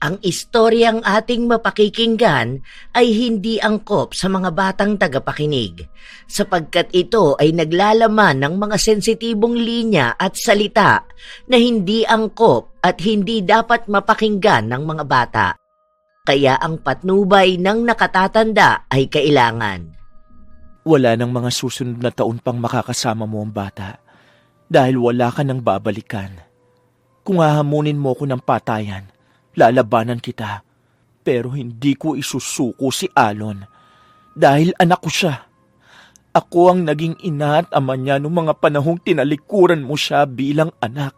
Ang istoryang ating mapakikinggan ay hindi angkop sa mga batang tagapakinig, sapagkat ito ay naglalaman ng mga sensitibong linya at salita na hindi angkop at hindi dapat mapakinggan ng mga bata. Kaya ang patnubay ng nakatatanda ay kailangan. Wala nang mga susunod na taon pang makakasama mo ang bata dahil wala ka nang babalikan. Kung hahamunin mo ko ng patayan, lalabanan kita. Pero hindi ko isusuko si Alon dahil anak ko siya. Ako ang naging ina at ama niya noong mga panahong tinalikuran mo siya bilang anak.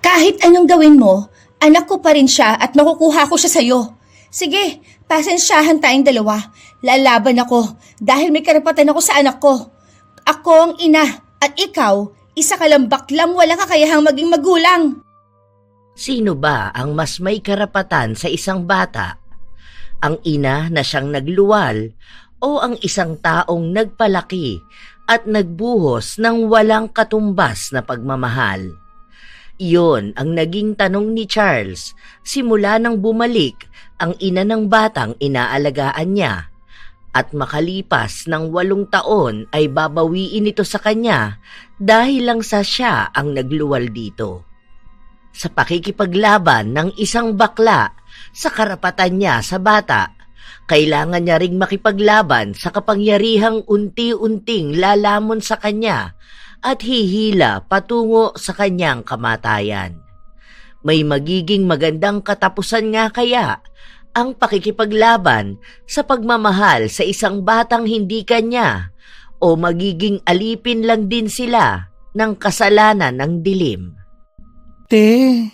Kahit anong gawin mo, anak ko pa rin siya at makukuha ko siya sa'yo. Sige, pasensyahan tayong dalawa. Lalaban ako dahil may karapatan ako sa anak ko. Ako ang ina at ikaw, isa ka lang baklang wala kakayahang maging magulang. Sino ba ang mas may karapatan sa isang bata? Ang ina na siyang nagluwal o ang isang taong nagpalaki at nagbuhos ng walang katumbas na pagmamahal? Iyon ang naging tanong ni Charles simula nang bumalik ang ina ng batang inaalagaan niya. At makalipas ng 8 taon ay babawiin ito sa kanya dahil lang sa siya ang nagluwal dito. Sa pakikipaglaban ng isang bakla sa karapatan niya sa bata, kailangan niya ring makipaglaban sa kapangyarihang unti-unting lalamon sa kanya at hihila patungo sa kanyang kamatayan. May magiging magandang katapusan nga kaya ang pakikipaglaban sa pagmamahal sa isang batang hindi kanya o magiging alipin lang din sila ng kasalanan ng dilim? Te,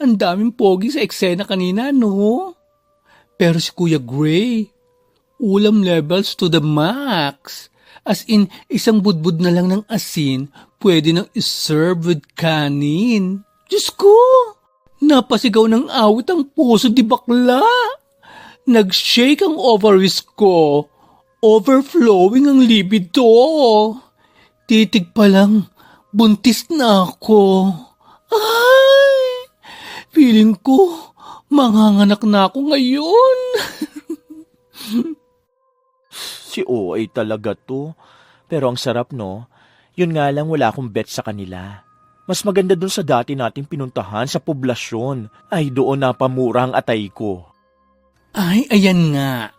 ang daming pogi sa eksena kanina, no? Pero si Kuya Gray, ulam levels to the max. As in, isang budbud na lang ng asin, pwede nang iserve with kanin. Diyos ko! Napasigaw ng awit ang puso di bakla. Nag-shake ang ovaries ko. Overflowing ang libido. Titig pa lang, buntis na ako. Ay! Feeling ko, manganganak na ako ngayon. Si OA talaga to. Pero ang sarap, no? Yun nga lang, wala akong bet sa kanila. Mas maganda dun sa dati nating pinuntahan sa poblasyon. Ay, doon napamura ang atay ko. Ay, ayan nga.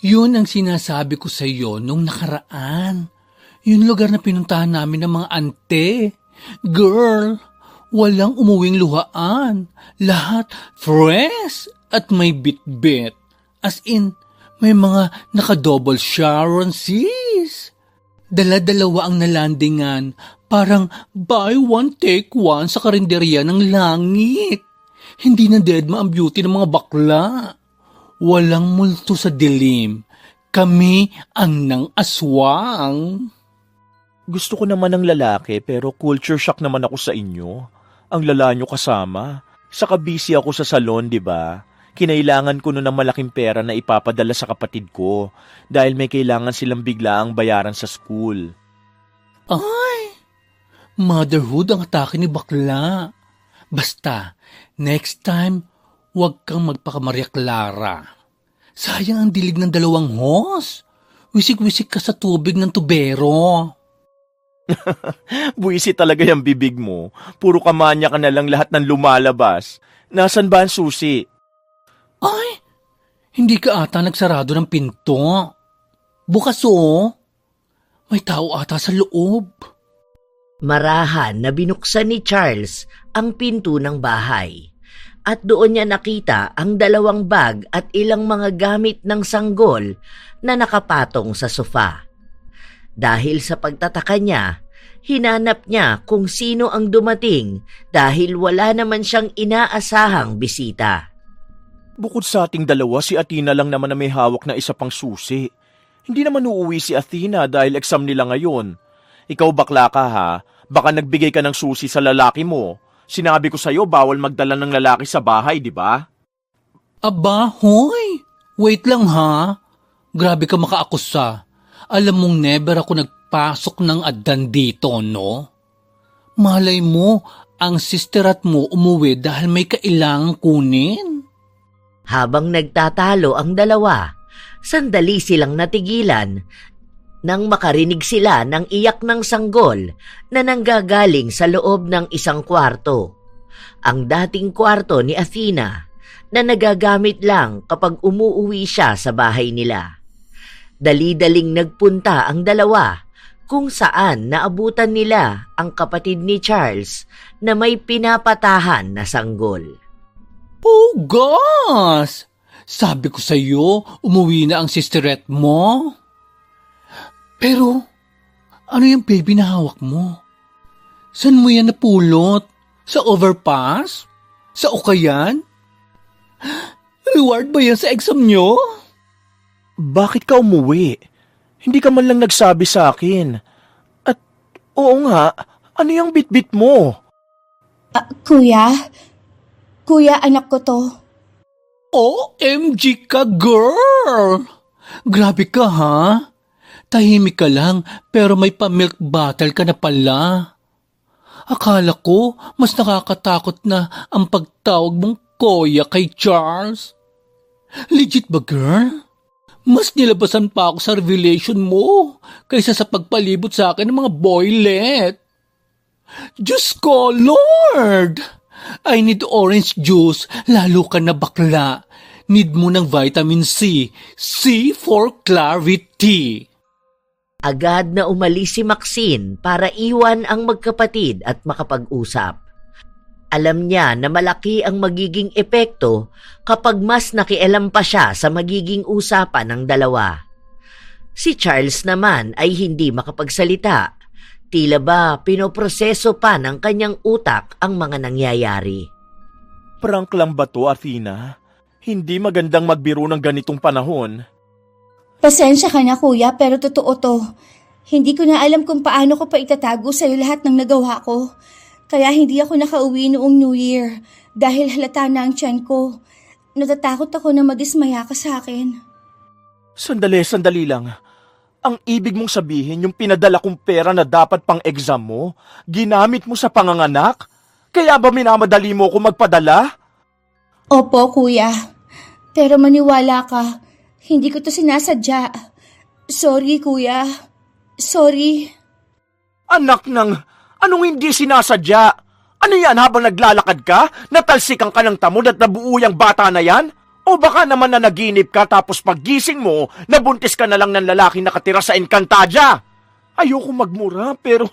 Yun ang sinasabi ko sa iyo nung nakaraan. Yung lugar na pinuntahan namin ng mga ante. Girl, walang umuwing luhaan. Lahat fresh at may bit-bit. As in, may mga naka-double Sharon sis. Dala-dalawa ang nalandingan. Parang buy one take one sa karinderya ng langit. Hindi na deadma ang beauty ng mga bakla. Walang multo sa dilim. Kami ang nang aswang. Gusto ko naman ng lalaki pero culture shock naman ako sa inyo. Ang lala nyo kasama. Saka busy ako sa salon, di ba? Kinailangan ko nun ng malaking pera na ipapadala sa kapatid ko dahil may kailangan silang biglaang bayaran sa school. Ay! Motherhood ang atake ni bakla. Basta, next time, huwag kang magpakamarya Clara. Sayang ang dilig ng 2 hose. Wisik-wisik ka sa tubig ng tubero. Buwisi talaga yung bibig mo. Puro kamanya ka na lang lahat ng lumalabas. Nasaan ba ang susi? Ay! Hindi ka ata nagsarado ng pinto. Bukas o. May tao ata sa loob. Marahan na binuksan ni Charles ang pinto ng bahay at doon niya nakita ang 2 bag at ilang mga gamit ng sanggol na nakapatong sa sofa. Dahil sa pagtataka niya, hinanap niya kung sino ang dumating dahil wala naman siyang inaasahang bisita. Bukod sa ating 2, si Athena lang naman na may hawak na isa pang susi. Hindi naman uuwi si Athena dahil exam nila ngayon. Ikaw bakla ka ha, baka nagbigay ka ng susi sa lalaki mo. Sinabi ko sa'yo bawal magdala ng lalaki sa bahay, di ba? Aba, hoy! Wait lang ha. Grabe ka makaakusa. Alam mong never ako nagpasok ng adan dito, no? Malay mo, ang sisterat mo umuwi dahil may kailangang kunin. Habang nagtatalo ang dalawa, sandali silang natigilan nang makarinig sila ng iyak ng sanggol na nanggagaling sa loob ng isang kwarto. Ang dating kwarto ni Athena na nagagamit lang kapag umuuwi siya sa bahay nila. Dali-daling nagpunta ang dalawa kung saan naabutan nila ang kapatid ni Charles na may pinapatahan na sanggol. Pugas! Sabi ko sa'yo, umuwi na ang sisterette mo. Pero, ano yung baby na hawak mo? Saan mo yan napulot? Sa overpass? Sa ukayan? Reward ba yan sa exam nyo? Bakit ka umuwi? Hindi ka man lang nagsabi sa akin. At oo nga, ano yung bitbit mo? Kuya, anak ko to. OMG ka, girl! Grabe ka, ha? Tahimik ka lang, pero may pa-milk bottle ka na pala. Akala ko, mas nakakatakot na ang pagtawag mong Kuya kay Charles. Legit ba, girl? Mas nilabasan pa ako sa revelation mo kaysa sa pagpalibot sa akin ng mga boylet. Diyos ko, Lord! I need orange juice, lalo ka na bakla. Need mo ng vitamin C. C for clarity. Agad na umalis si Maxine para iwan ang magkapatid at makapag-usap. Alam niya na malaki ang magiging epekto kapag mas nakialam pa siya sa magiging usapan ng dalawa. Si Charles naman ay hindi makapagsalita. Tila ba pinoproseso pa ng kanyang utak ang mga nangyayari. Prank lang ba to, Athena? Hindi magandang magbiro ng ganitong panahon. Pasensya ka na kuya, pero totoo to. Hindi ko na alam kung paano ko pa itatago sa'yo lahat ng nagawa ko. Kaya hindi ako nakauwi noong New Year dahil halata na ang tiyan ko. Natatakot ako na madismaya ka sa akin. Sandali lang. Ang ibig mong sabihin, yung pinadala kong pera na dapat pang exam mo, ginamit mo sa panganganak? Kaya ba minamadali mo ko magpadala? Opo, kuya. Pero maniwala ka, hindi ko to sinasadya. Sorry, kuya. Sorry. Anak ng, anong hindi sinasadya? Ano yan habang naglalakad ka? Natalsikan ka ng tamod at nabuo yung bata na yan? O baka naman na naginip ka tapos paggising mo, nabuntis ka na lang ng lalaki nakatira sa Encantadia. Ayoko magmura pero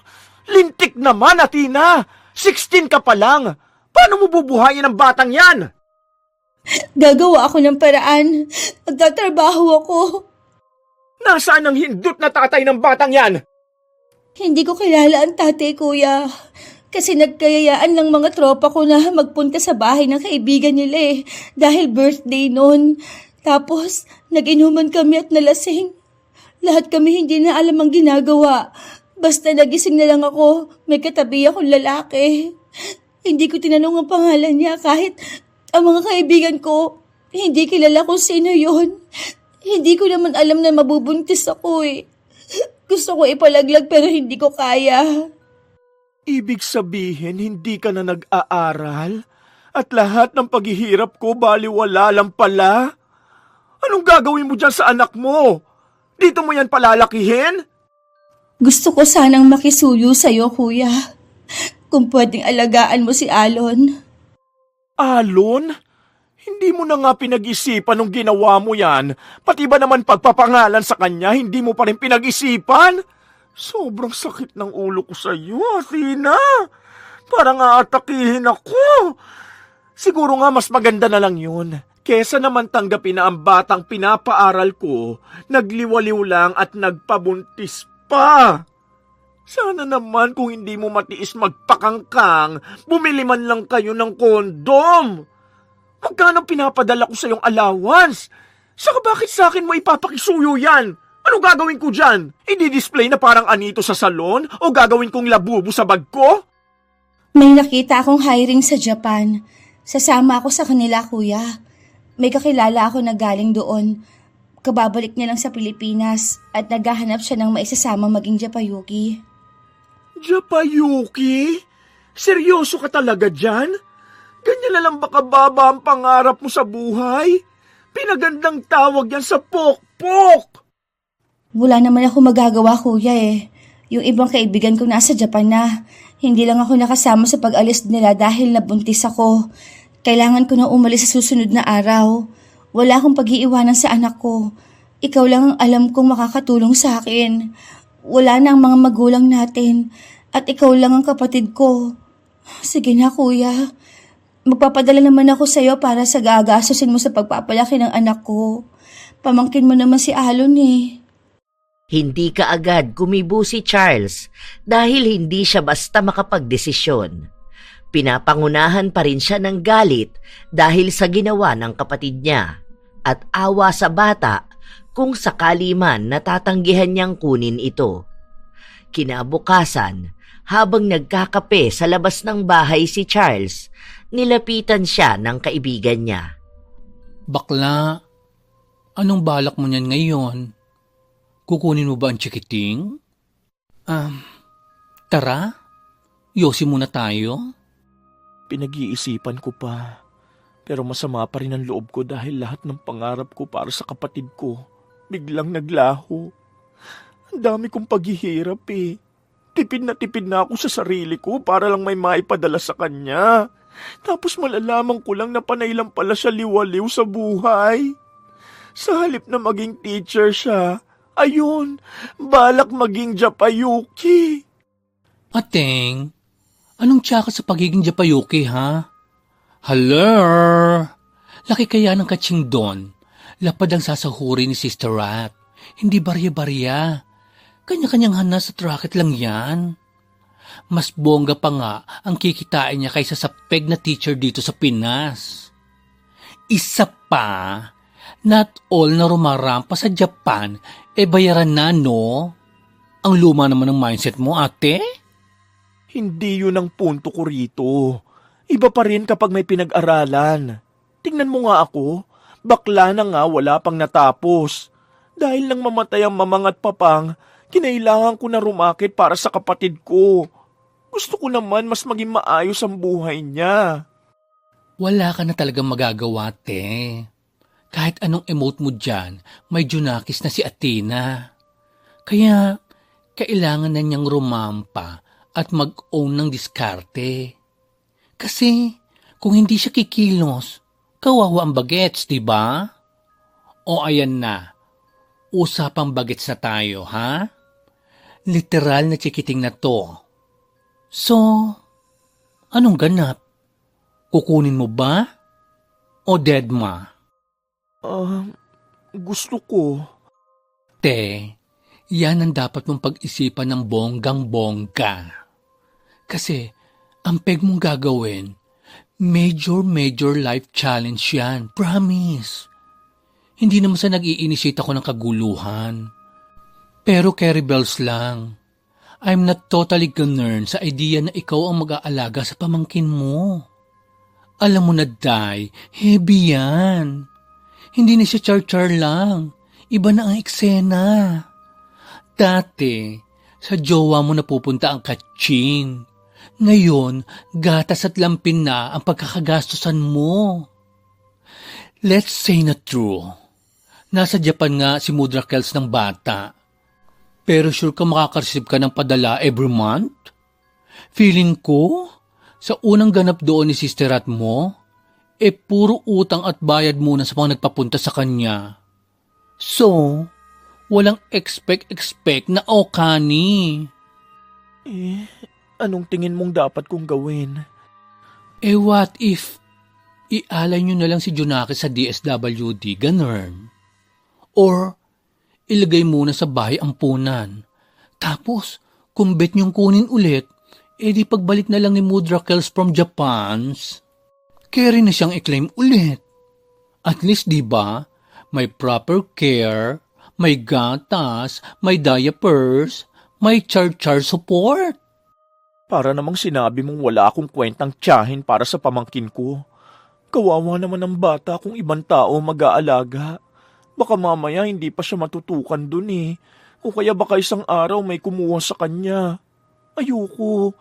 lintik naman, Athena. 16 ka pa lang. Paano mo bubuhayin ang batang yan? Gagawa ako ng paraan. Magtatrabaho ako. Nasaan ang hindot na tatay ng batang yan? Hindi ko kilala ang tatay, kuya. Kasi nagkayayaan ng mga tropa ko na magpunta sa bahay ng kaibigan nila dahil birthday noon. Tapos, nag-inuman kami at nalasing. Lahat kami hindi na alam ang ginagawa. Basta nagising na lang ako, may katabi akong lalaki. Hindi ko tinanong ang pangalan niya kahit ang mga kaibigan ko, hindi kilala kung sino yun. Hindi ko naman alam na mabubuntis ako Gusto ko ipalaglag pero hindi ko kaya. Ibig sabihin, hindi ka na nag-aaral? At lahat ng paghihirap ko baliwala lang pala? Anong gagawin mo dyan sa anak mo? Dito mo yan palalakihin? Gusto ko sanang makisuyo sa'yo, kuya. Kung pwedeng alagaan mo si Alon. Alon? Hindi mo na nga pinag-isipan nung ginawa mo yan. Pati ba naman pagpapangalan sa kanya, hindi mo pa rin pinag-isipan? Sobrang sakit ng ulo ko sa iyo, Athena. Parang aatakihin ako. Siguro nga mas maganda na lang yun. Kesa naman tanggapin na ang batang pinapaaral ko, nagliwaliw lang at nagpabuntis pa. Sana naman kung hindi mo matiis magpakangkang, bumili man lang kayo ng kondom. Magkano pinapadala ko sa iyong allowance? Saka bakit sa akin mo ipapakisuyo yan? Ano gagawin ko dyan? I-display na parang anito sa salon o gagawin kong labubo sa bag ko? May nakita akong hiring sa Japan. Sasama ako sa kanila, kuya. May kakilala ako na galing doon. Kababalik niya lang sa Pilipinas at naghahanap siya ng maisasama maging Japayuki. Japayuki? Seryoso ka talaga dyan? Ganyan na lang ba kababa ang pangarap mo sa buhay? Pinagandang tawag yan sa pokpok! Wala naman ako magagawa, kuya eh. Yung ibang kaibigan ko nasa Japan na. Hindi lang ako nakasama sa pag-alis nila dahil nabuntis ako. Kailangan ko na umalis sa susunod na araw. Wala akong pag-iiwanan sa anak ko. Ikaw lang ang alam kong makakatulong sa akin. Wala na ang mga magulang natin. At ikaw lang ang kapatid ko. Sige na, kuya. Magpapadala naman ako sa'yo para sa gagastusin mo sa pagpapalaki ng anak ko. Pamangkin mo naman si Alon eh. Hindi kaagad kumibo si Charles dahil hindi siya basta makapagdesisyon. Pinapangunahan pa rin siya ng galit dahil sa ginawa ng kapatid niya at awa sa bata kung sakali man natatanggihan niyang kunin ito. Kinabukasan, habang nagkakape sa labas ng bahay si Charles, nilapitan siya ng kaibigan niya. Bakla, anong balak mo niyan ngayon? Kukunin mo ba ang chikiting? Tara, yosi muna tayo. Pinag-iisipan ko pa. Pero masama pa rin ang loob ko dahil lahat ng pangarap ko para sa kapatid ko biglang naglaho. Ang dami kong paghihirap eh. Tipid na ako sa sarili ko para lang may maipadala sa kanya. Tapos malalaman ko lang na panay lang pala siya liwaliw sa buhay. Sa halip na maging teacher siya, ayun, balak maging japayuki. Ateng, anong tsaka sa pagiging japayuki ha? Hello? Laki kaya ng katsing doon. Lapad ang sasahuri ni Sister Rat. Hindi barya-barya. Kanya-kanyang hanas at racket lang yan. Mas bongga pa nga ang kikitain niya kaysa sa peg na teacher dito sa Pinas. Isa pa, not all na rumarampa sa Japan, bayaran na, no? Ang luma naman ng mindset mo, ate? Hindi yun ang punto ko rito. Iba pa rin kapag may pinag-aralan. Tingnan mo nga ako, bakla na nga wala pang natapos. Dahil nang mamatay ang mamangat papang, kinailangan ko na rumakit para sa kapatid ko. Gusto ko naman mas maging maayos ang buhay niya. Wala ka na talagang magagawa, te. Kahit anong emote mo dyan, may junakis na si Athena. Kaya, kailangan na niyang rumampa at mag-own ng diskarte. Kasi, kung hindi siya kikilos, kawawa ang bagets, diba? O ayan na, usapang bagets na tayo, ha? Literal na chikiting na to. So, anong ganap? Kukunin mo ba? O deadma? Gusto ko. Te, yan ang dapat mong pag-isipan ng bonggang-bongga. Kasi, ang peg mong gagawin, major life challenge yan. Promise. Hindi naman sa nag-i-initiate ako ng kaguluhan. Pero carry bells lang. I'm not totally concerned sa idea na ikaw ang mag-aalaga sa pamangkin mo. Alam mo na, Day, heavy yan. Hindi na siya char-char lang. Iba na ang eksena. Dati, sa jowa mo napupunta ang kaching. Ngayon, gatas at lampin na ang pagkakagastusan mo. Let's say na true. Nasa Japan nga si Mudra Kels ng bata. Pero sure ka makaka-receive ka ng padala every month? Feeling ko, sa unang ganap doon ni Sister Rat mo, puro utang at bayad muna sa mga nagpapunta sa kanya. So, walang expect na okani. Anong tingin mong dapat kong gawin? What if ialay nyo na lang si Junaki sa DSWD, ganun? Or ilagay muna sa bahay ampunan. Tapos, kung bet nyong kunin ulit, di pagbalik na lang ni Mudra Kels from Japan's, carry na siyang i-claim ulit. At least, di ba, may proper care, may gatas, may diapers, may char-char support. Para namang sinabi mong wala akong kwentang tiyahin para sa pamangkin ko. Kawawa naman ang bata kung ibang tao mag-aalaga. Baka mamaya hindi pa siya matutukan dun eh. O kaya baka isang araw may kumuha sa kanya. Ayoko.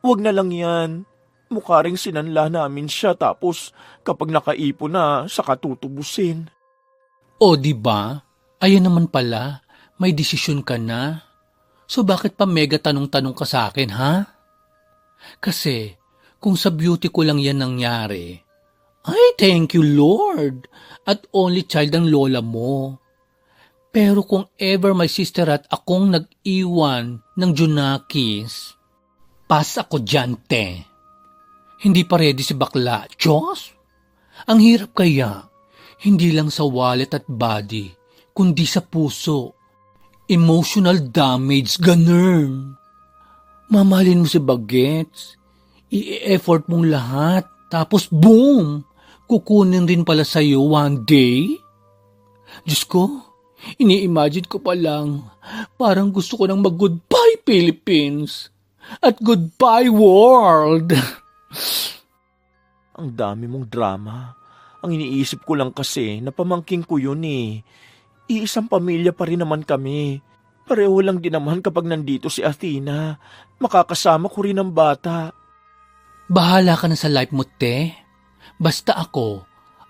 Wag na lang yan. Mukha ring sinanla namin siya tapos kapag nakaipon na, saka tutubusin. O di ba? Ayan naman pala, may desisyon ka na. So bakit pa mega tanong-tanong ka sa akin, ha? Kasi, kung sa beauty ko lang yan nangyari, ay thank you Lord, at only child ang lola mo. Pero kung ever my sister at akong nag-iwan ng Junakis, pas ako dyan, te. Hindi pa ready si bakla, Diyos? Ang hirap kaya, hindi lang sa wallet at body, kundi sa puso. Emotional damage, ganun. Mamahalin mo si Bagets, i-effort mong lahat, tapos boom! Kukunin rin pala sa'yo one day? Diyos ko, ini-imagine ko pa lang, parang gusto ko nang mag-goodbye Philippines at goodbye world. Ang dami mong drama. Ang iniisip ko lang kasi na pamangking ko yun eh. Iisang pamilya pa rin naman kami. Pareho lang din naman kapag nandito si Athena. Makakasama ko rin ang bata. Bahala ka na sa life mo, te. Basta ako,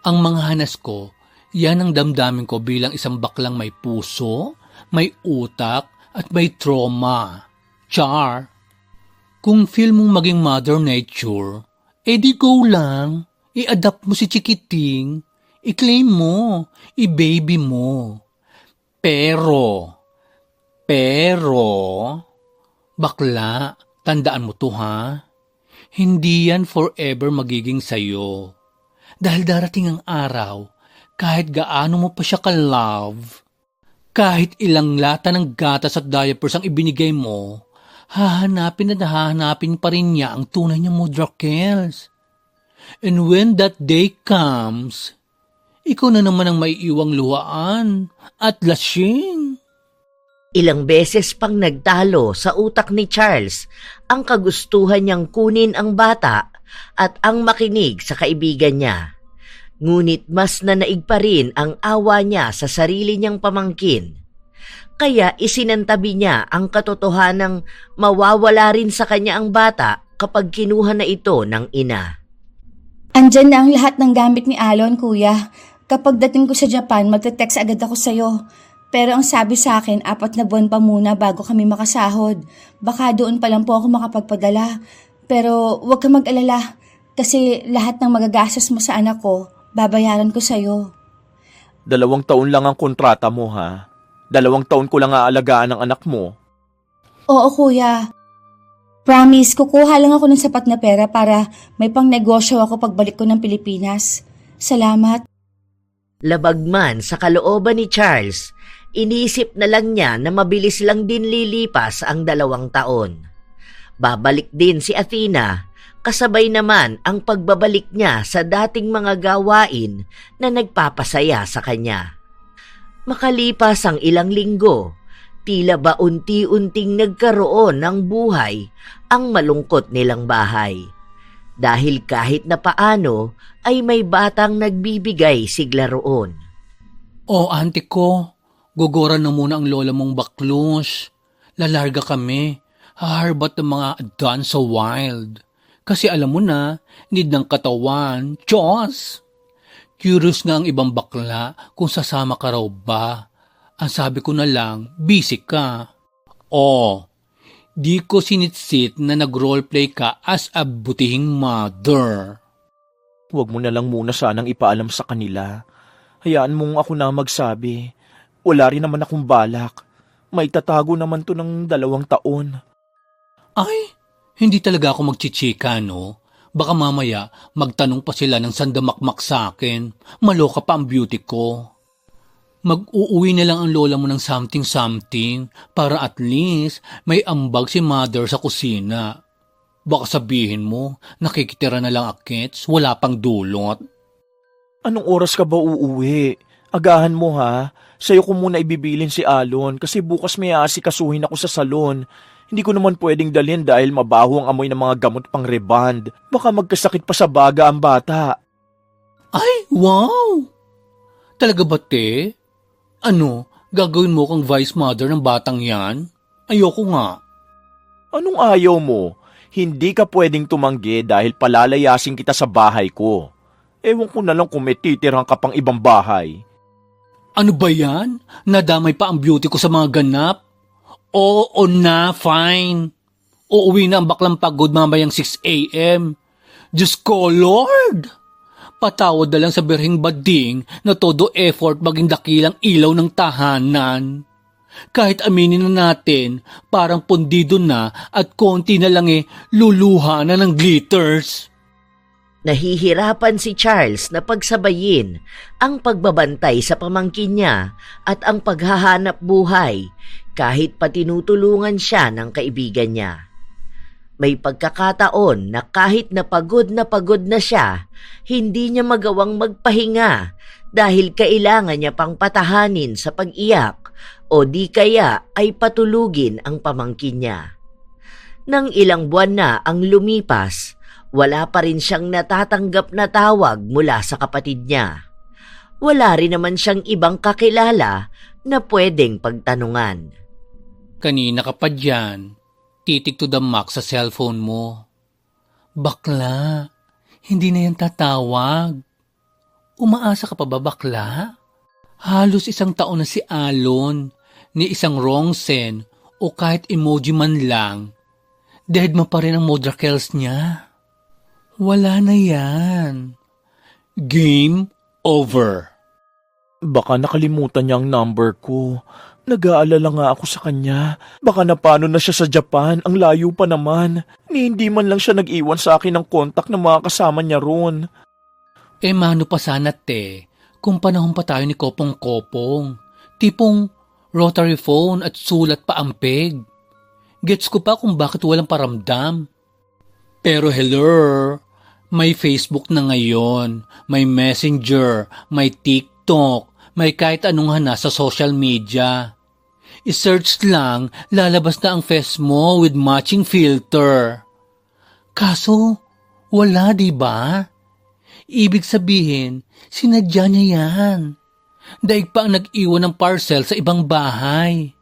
ang mga hanas ko, yan ang damdamin ko bilang isang baklang may puso, may utak, at may trauma. Char. Kung feel mong maging mother nature, edi go lang. I-adapt mo si Chikiting. I-claim mo. I-baby mo. Pero, bakla, tandaan mo to ha. Hindi yan forever magiging sayo. Dahil darating ang araw, kahit gaano mo pa siya ka-love, kahit ilang lata ng gatas at diapers ang ibinigay mo, hahanapin pa rin niya ang tunay niyang mudrakels. And when that day comes, ikaw na naman ang maiiwang luhaan at lasing. Ilang beses pang nagtalo sa utak ni Charles ang kagustuhan niyang kunin ang bata at ang makinig sa kaibigan niya. Ngunit mas nanaig pa rin ang awa niya sa sarili niyang pamangkin. Kaya isinantabi niya ang katotohanang mawawala rin sa kanya ang bata kapag kinuha na ito ng ina. Andyan na ang lahat ng gamit ni Alon, kuya. Kapag dating ko sa Japan, magte-text agad ako sa'yo. Pero ang sabi sa akin, 4 na buwan pa muna bago kami makasahod. Baka doon pa lang po ako makapagpadala. Pero huwag ka mag-alala kasi lahat ng magagastos mo sa anak ko, babayaran ko sa'yo. 2 taon lang ang kontrata mo ha. 2 taon ko lang aalagaan ang anak mo. Oo, kuya. Promise, kukuha lang ako ng sapat na pera para may pang negosyo ako pagbalik ko ng Pilipinas. Salamat. Labag man sa kalooban ni Charles, inisip na lang niya na mabilis lang din lilipas ang 2 taon. Babalik din si Athena, kasabay naman ang pagbabalik niya sa dating mga gawain na nagpapasaya sa kanya. Makalipas ang ilang linggo, tila ba unti-unting nagkaroon ng buhay ang malungkot nilang bahay. Dahil kahit na paano ay may batang nagbibigay sigla roon. O auntie ko, guguran na muna ang lola mong baklos. Lalarga kami, haharbat ng mga adan sa wild. Kasi alam mo na, need ng katawan, Diyos. Curious nga ang ibang bakla kung sasama ka raw ba. Ang sabi ko na lang, busy ka. Di ko sinitsit na nag-roleplay ka as a butihing mother. Huwag mo na lang muna sanang ipaalam sa kanila. Hayaan mong ako na magsabi. Wala rin naman akong balak. May tatago naman to ng 2 taon. Ay, hindi talaga ako magchichika, no? Baka mamaya magtanong pa sila ng sandamakmak sa akin. Maloka pa ang beauty ko. Mag-uuwi na lang ang lola mo ng something-something para at least may ambag si mother sa kusina. Baka sabihin mo, nakikitira na lang akits, wala pang dulot. Anong oras ka ba uuwi? Agahan mo ha. Sa'yo ko muna ibibilin si Alon kasi bukas may aasikasuhin ako sa salon. Hindi ko naman pwedeng dalhin dahil mabaho ang amoy ng mga gamot pang reband. Baka magkasakit pa sa baga ang bata. Ay, wow! Talaga ba, te? Ano, gagawin mo kang vice mother ng batang yan? Ayoko nga. Anong ayaw mo? Hindi ka pwedeng tumanggi dahil palalayasin kita sa bahay ko. Ewan ko na lang kung may titirang ka pang ibang bahay. Ano ba yan? Nadamay pa ang beauty ko sa mga ganap? Oo na, fine. Uuwi na ang baklang pagod mamayang 6 a.m. Diyos ko, Lord! Patawad na lang sa birhing bading na todo effort maging dakilang ilaw ng tahanan. Kahit aminin na natin, parang pundido na at konti na lang luluha na ng glitters. Nahihirapan si Charles na pagsabayin ang pagbabantay sa pamangkin niya at ang paghahanap buhay kahit pa tinutulungan siya ng kaibigan niya. May pagkakataon na kahit na pagod na siya, hindi niya magawang magpahinga dahil kailangan niya pang patahanin sa pag-iyak o di kaya ay patulugin ang pamangkin niya. Nang ilang buwan na ang lumipas, wala pa rin siyang natatanggap na tawag mula sa kapatid niya. Wala rin naman siyang ibang kakilala na pwedeng pagtanungan. Kanina ka pa dyan, titik to the max sa cellphone mo. Bakla, hindi na yan tatawag. Umaasa ka pa ba, bakla? Halos 1 taon na si Alon, ni isang wrong send o kahit emoji man lang. Dead ma pa rin ang modrakels niya. Wala na yan. Game over. Baka nakalimutan niya ang number ko. Nag-aalala nga ako sa kanya. Baka napano na siya sa Japan, ang layo pa naman. Hindi man lang siya nag-iwan sa akin ng kontak ng mga kasama niya roon. Mano pa sana kung panahon pa tayo ni Kopong-Kopong. Tipong rotary phone at sulat pa ang peg. Gets ko pa kung bakit walang paramdam. Pero hello, may Facebook na ngayon, may Messenger, may TikTok, may kahit anong hana sa social media. I-search lang, lalabas na ang face mo with matching filter. Kaso, wala diba? Ibig sabihin, sinadya niya yan. Daig pa ang nag-iwan ng parcel sa ibang bahay.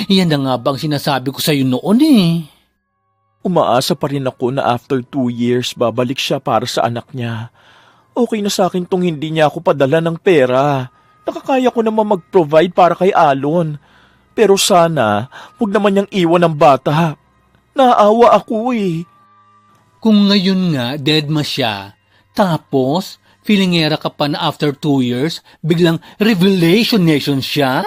Yan na nga ba ang sinasabi ko sa'yo noon Umaasa pa rin ako na after 2 years babalik siya para sa anak niya. Okay na sa akin tong hindi niya ako padala ng pera. Nakakaya ko naman mag-provide para kay Alon. Pero sana, huwag naman niyang iwan ng bata. Naawa ako Kung ngayon nga dead ma siya, tapos feelingera ka pa na after 2 years, biglang revelation nation siya?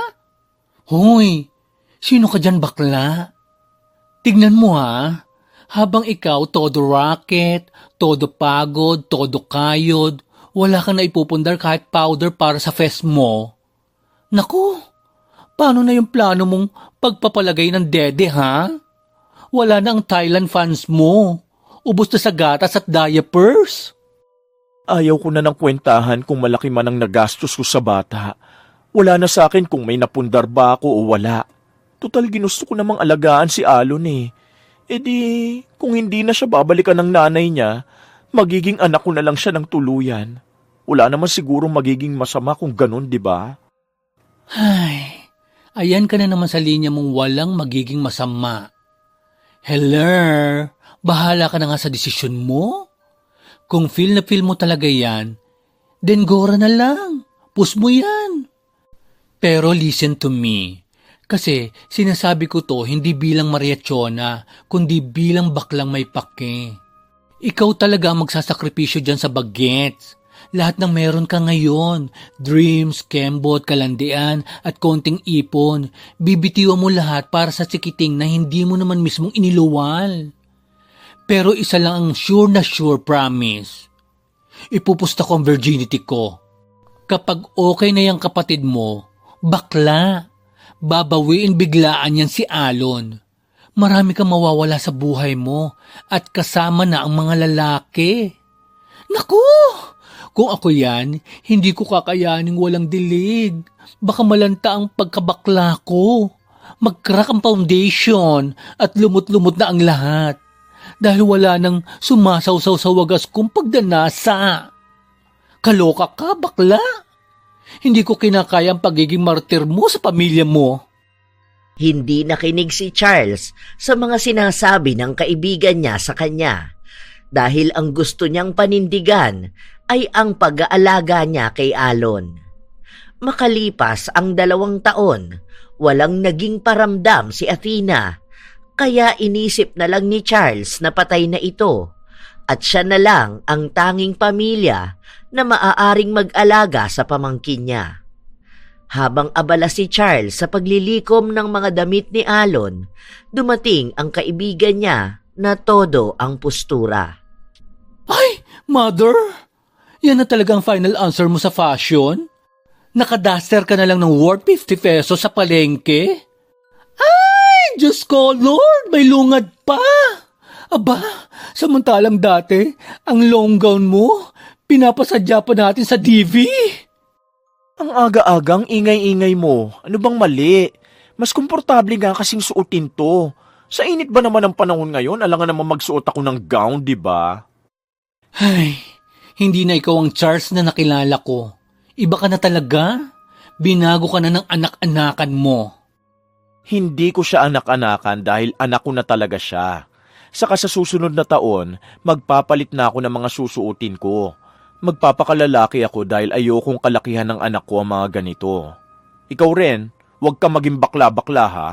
Hoy, sino ka dyan bakla? Tignan mo habang ikaw todo racket, todo pagod, todo kayod, wala ka na ipupundar kahit powder para sa face mo. Naku, paano na yung plano mong pagpapalagay ng dede Wala na ang Thailand funds mo. Ubos na sa gatas at diapers. Ayaw ko na ng kwentahan kung malaki man ang nagastos ko sa bata. Wala na sa akin kung may napundar ba ako o wala. Total ginusto ko namang alagaan si Alon kung hindi na siya babalikan ng nanay niya, magiging anak ko na lang siya ng tuluyan. Wala naman siguro magiging masama kung ganun, di ba? Ay, ayan ka na naman sa linya mong walang magiging masama. Hello, bahala ka na nga sa desisyon mo. Kung feel na feel mo talaga yan, then gora na lang. Push mo yan. Pero listen to me. Kasi sinasabi ko to hindi bilang mariachona, kundi bilang baklang may pake. Ikaw talaga ang magsasakripisyo dyan sa bagets. Lahat ng meron ka ngayon, dreams, kembot, kalandian, at konting ipon, bibitiwan mo lahat para sa sikiting na hindi mo naman mismong iniluwal. Pero isa lang ang sure na sure promise. Ipupusta ko ang virginity ko. Kapag okay na yung kapatid mo, bakla, babawiin biglaan yan si Alon. Marami kang mawawala sa buhay mo at kasama na ang mga lalaki. Naku! Kung ako yan, hindi ko kakayaning walang dilig. Baka malanta ang pagkabakla ko. Mag-crack ang foundation at lumot-lumot na ang lahat. Dahil wala nang sumasawsaw sa wagas kong pagdanasa. Kaloka ka, bakla? Hindi ko kinakaya ang pagiging martir mo sa pamilya mo. Hindi nakinig si Charles sa mga sinasabi ng kaibigan niya sa kanya dahil ang gusto niyang panindigan ay ang pag-aalaga niya kay Alon. Makalipas ang 2 taon, walang naging paramdam si Athena, kaya inisip na lang ni Charles na patay na ito at siya na lang ang tanging pamilya na maaaring mag-alaga sa pamangkin niya. Habang abala si Charles sa paglilikom ng mga damit ni Alon, dumating ang kaibigan niya na todo ang postura. Ay, mother! Yan na talagang final answer mo sa fashion? Nakadaster ka na lang ng worth 50 pesos sa palengke? Ay, Diyos ko, Lord, may lungad pa! Aba, samantalang dati, ang long gown mo, pinapasadya pa natin sa DV. Ang aga-agang ingay-ingay mo. Ano bang mali? Mas komportable nga kasing suotin to. Sa init ba naman ang panahon ngayon? Alangan naman magsuot ako ng gown, di ba? Ay, hindi na ikaw ang Charles na nakilala ko. Iba ka na talaga? Binago ka na ng anak-anakan mo. Hindi ko siya anak-anakan dahil anak ko na talaga siya. Saka sa susunod na taon, magpapalit na ako ng mga susuotin ko. Magpapakalalaki ako dahil ayokong kalakihan ng anak ko ang mga ganito. Ikaw rin, huwag ka maging bakla-bakla ha.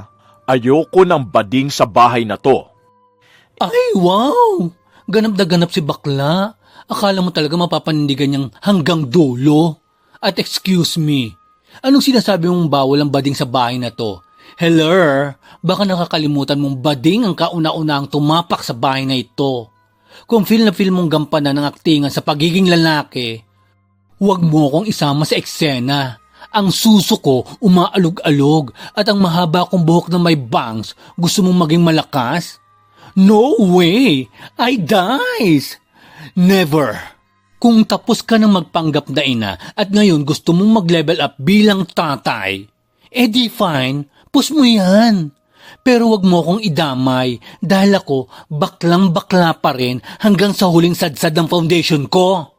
Ayoko ng bading sa bahay na to. Ay, wow! Ganap na ganap si bakla. Akala mo talaga mapapanindigan niyang hanggang dulo. At excuse me, anong sinasabi mong bawal ang bading sa bahay na to? Hello, baka nakakalimutan mong bading ang kauna-unang tumapak sa bahay na ito. Kung feel na feel mong gampanan ng aktingan sa pagiging lalaki, huwag mo kong isama sa eksena. Ang suso ko umaalog-alog at ang mahaba kong buhok na may bangs, gusto mong maging malakas? No way! I dies! Never! Kung tapos ka na magpanggap na ina at ngayon gusto mong mag-level up bilang tatay, di fine, push mo yan. Pero wag mo akong idamay dahil ako baklang-bakla pa rin hanggang sa huling sadsad ng foundation ko.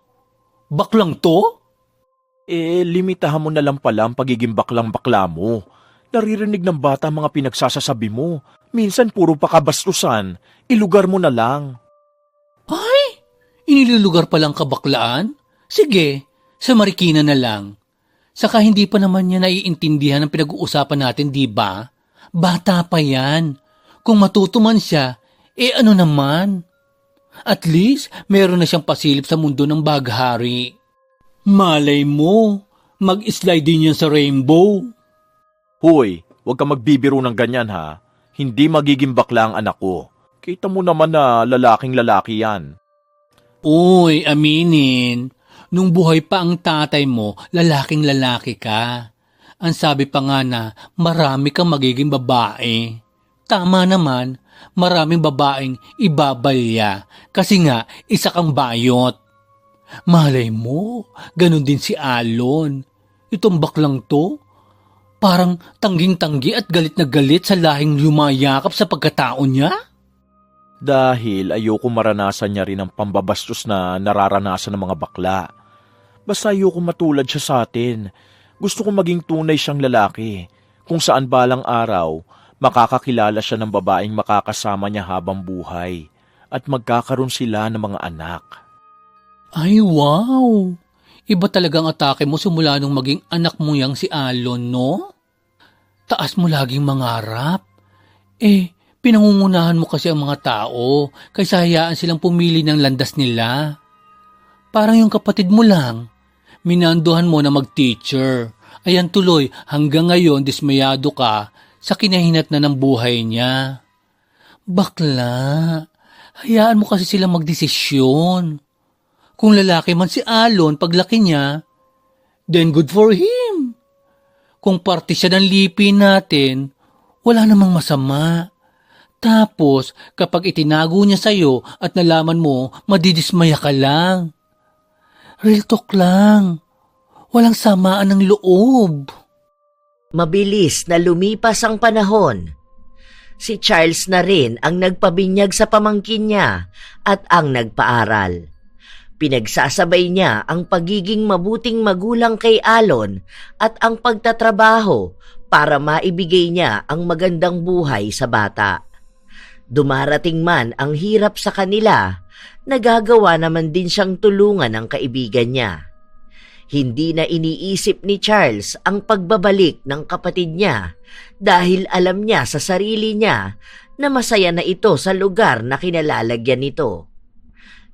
Baklang to? Limitahan mo na lang pala ang pagiging baklang-bakla mo. Naririnig ng bata ang mga pinagsasasabi mo. Minsan puro pakabastusan. Ilugar mo na lang. Ay, inilulugar palang kabaklaan? Sige, sa Marikina na lang. Saka hindi pa naman niya naiintindihan ang pinag-uusapan natin, di ba? Bata pa yan. Kung matuto man siya, ano naman? At least, meron na siyang pasilip sa mundo ng baghari. Malay mo, mag-slide din yan sa rainbow. Hoy, huwag ka magbibiro ng ganyan ha. Hindi magiging bakla ang anak ko. Kita mo naman na lalaking-lalaki yan. Uy, aminin. Nung buhay pa ang tatay mo, lalaking-lalaki ka. Ang sabi pa nga na marami kang magiging babae. Tama naman, maraming babaeng ibabalya kasi nga isa kang bayot. Malay mo, ganun din si Alon. Itong baklang to, parang tangging-tanggi at galit na galit sa lahing lumayakap sa pagkatao niya. Dahil ayoko maranasan niya rin ang pambabastos na nararanasan ng mga bakla. Basta ayoko matulad siya sa atin. Gusto kong maging tunay siyang lalaki, kung saan balang araw, makakakilala siya ng babaeng makakasama niya habang buhay at magkakaroon sila ng mga anak. Ay, wow! Iba talagang atake mo simula nung maging anak mo yang si Alon, no? Taas mo laging mangarap. Pinangungunahan mo kasi ang mga tao kaysa hayaan silang pumili ng landas nila. Parang yung kapatid mo lang. Minanduhan mo na mag-teacher. Ayan tuloy, hanggang ngayon dismayado ka sa kinahinat na ng buhay niya. Bakla, hayaan mo kasi silang magdesisyon. Kung lalaki man si Alon paglaki niya, then good for him. Kung parte siya ng lipin natin, wala namang masama. Tapos, kapag itinago niya sa'yo at nalaman mo, madidismaya ka lang. Real talk lang. Walang samaan ng loob. Mabilis na lumipas ang panahon. Si Charles na rin ang nagpabinyag sa pamangkin niya at ang nagpaaral. Pinagsasabay niya ang pagiging mabuting magulang kay Alon at ang pagtatrabaho para maibigay niya ang magandang buhay sa bata. Dumarating man ang hirap sa kanila, nagagawa naman din siyang tulungan ng kaibigan niya. Hindi na iniisip ni Charles ang pagbabalik ng kapatid niya dahil alam niya sa sarili niya na masaya na ito sa lugar na kinalalagyan nito.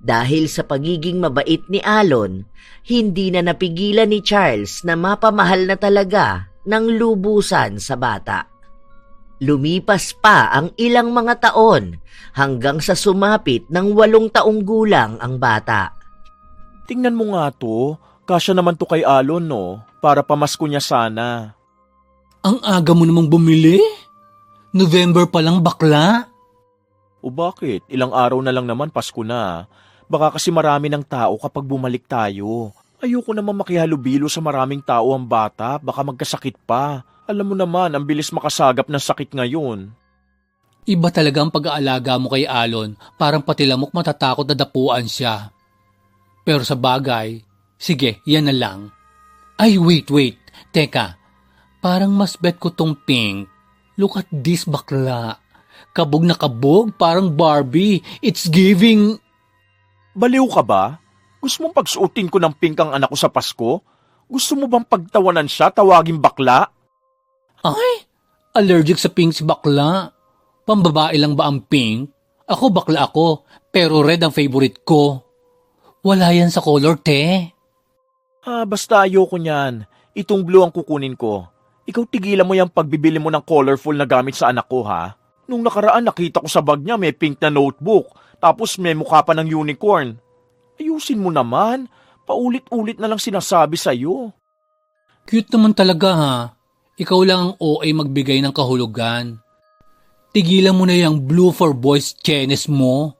Dahil sa pagiging mabait ni Alon, hindi na napigilan ni Charles na mapamahal na talaga ng lubusan sa bata. Lumipas pa ang ilang mga taon hanggang sa sumapit ng 8 taong gulang ang bata. Tingnan mo nga to, kasya naman to kay Alon, no? Para pamasko niya sana. Ang aga mo namang bumili? November pa lang, bakla. O bakit? Ilang araw na lang naman, Pasko na. Baka kasi marami ng tao kapag bumalik tayo. Ayoko naman makihalubilo sa maraming tao ang bata, baka magkasakit pa. Alam mo naman, ang bilis makasagap ng sakit ngayon. Iba talaga ang pag-aalaga mo kay Alon, parang pati lamok matatakot na dapuan siya. Pero sa bagay, sige, yan na lang. Ay, wait. Teka, parang mas bet ko tong pink. Look at this, bakla. Kabog na kabog, parang Barbie. It's giving... Baliw ka ba? Gusto mong pagsuotin ko ng pink ang anak ko sa Pasko? Gusto mo bang pagtawanan siya, tawaging bakla? Ay, allergic sa pink si bakla. Pambabae lang ba ang pink? Ako bakla ako, pero red ang favorite ko. Wala yan sa color, te. Basta ayoko niyan. Itong blue ang kukunin ko. Ikaw tigilan mo yung pagbibili mo ng colorful na gamit sa anak ko, ha? Nung nakaraan nakita ko sa bag niya may pink na notebook, tapos may mukha pa ng unicorn. Ayusin mo naman. Paulit-ulit na lang sinasabi sa'yo. Cute naman talaga, ha? Ikaw lang ang OA magbigay ng kahulugan. Tigilan mo na yung blue for boys chenes mo.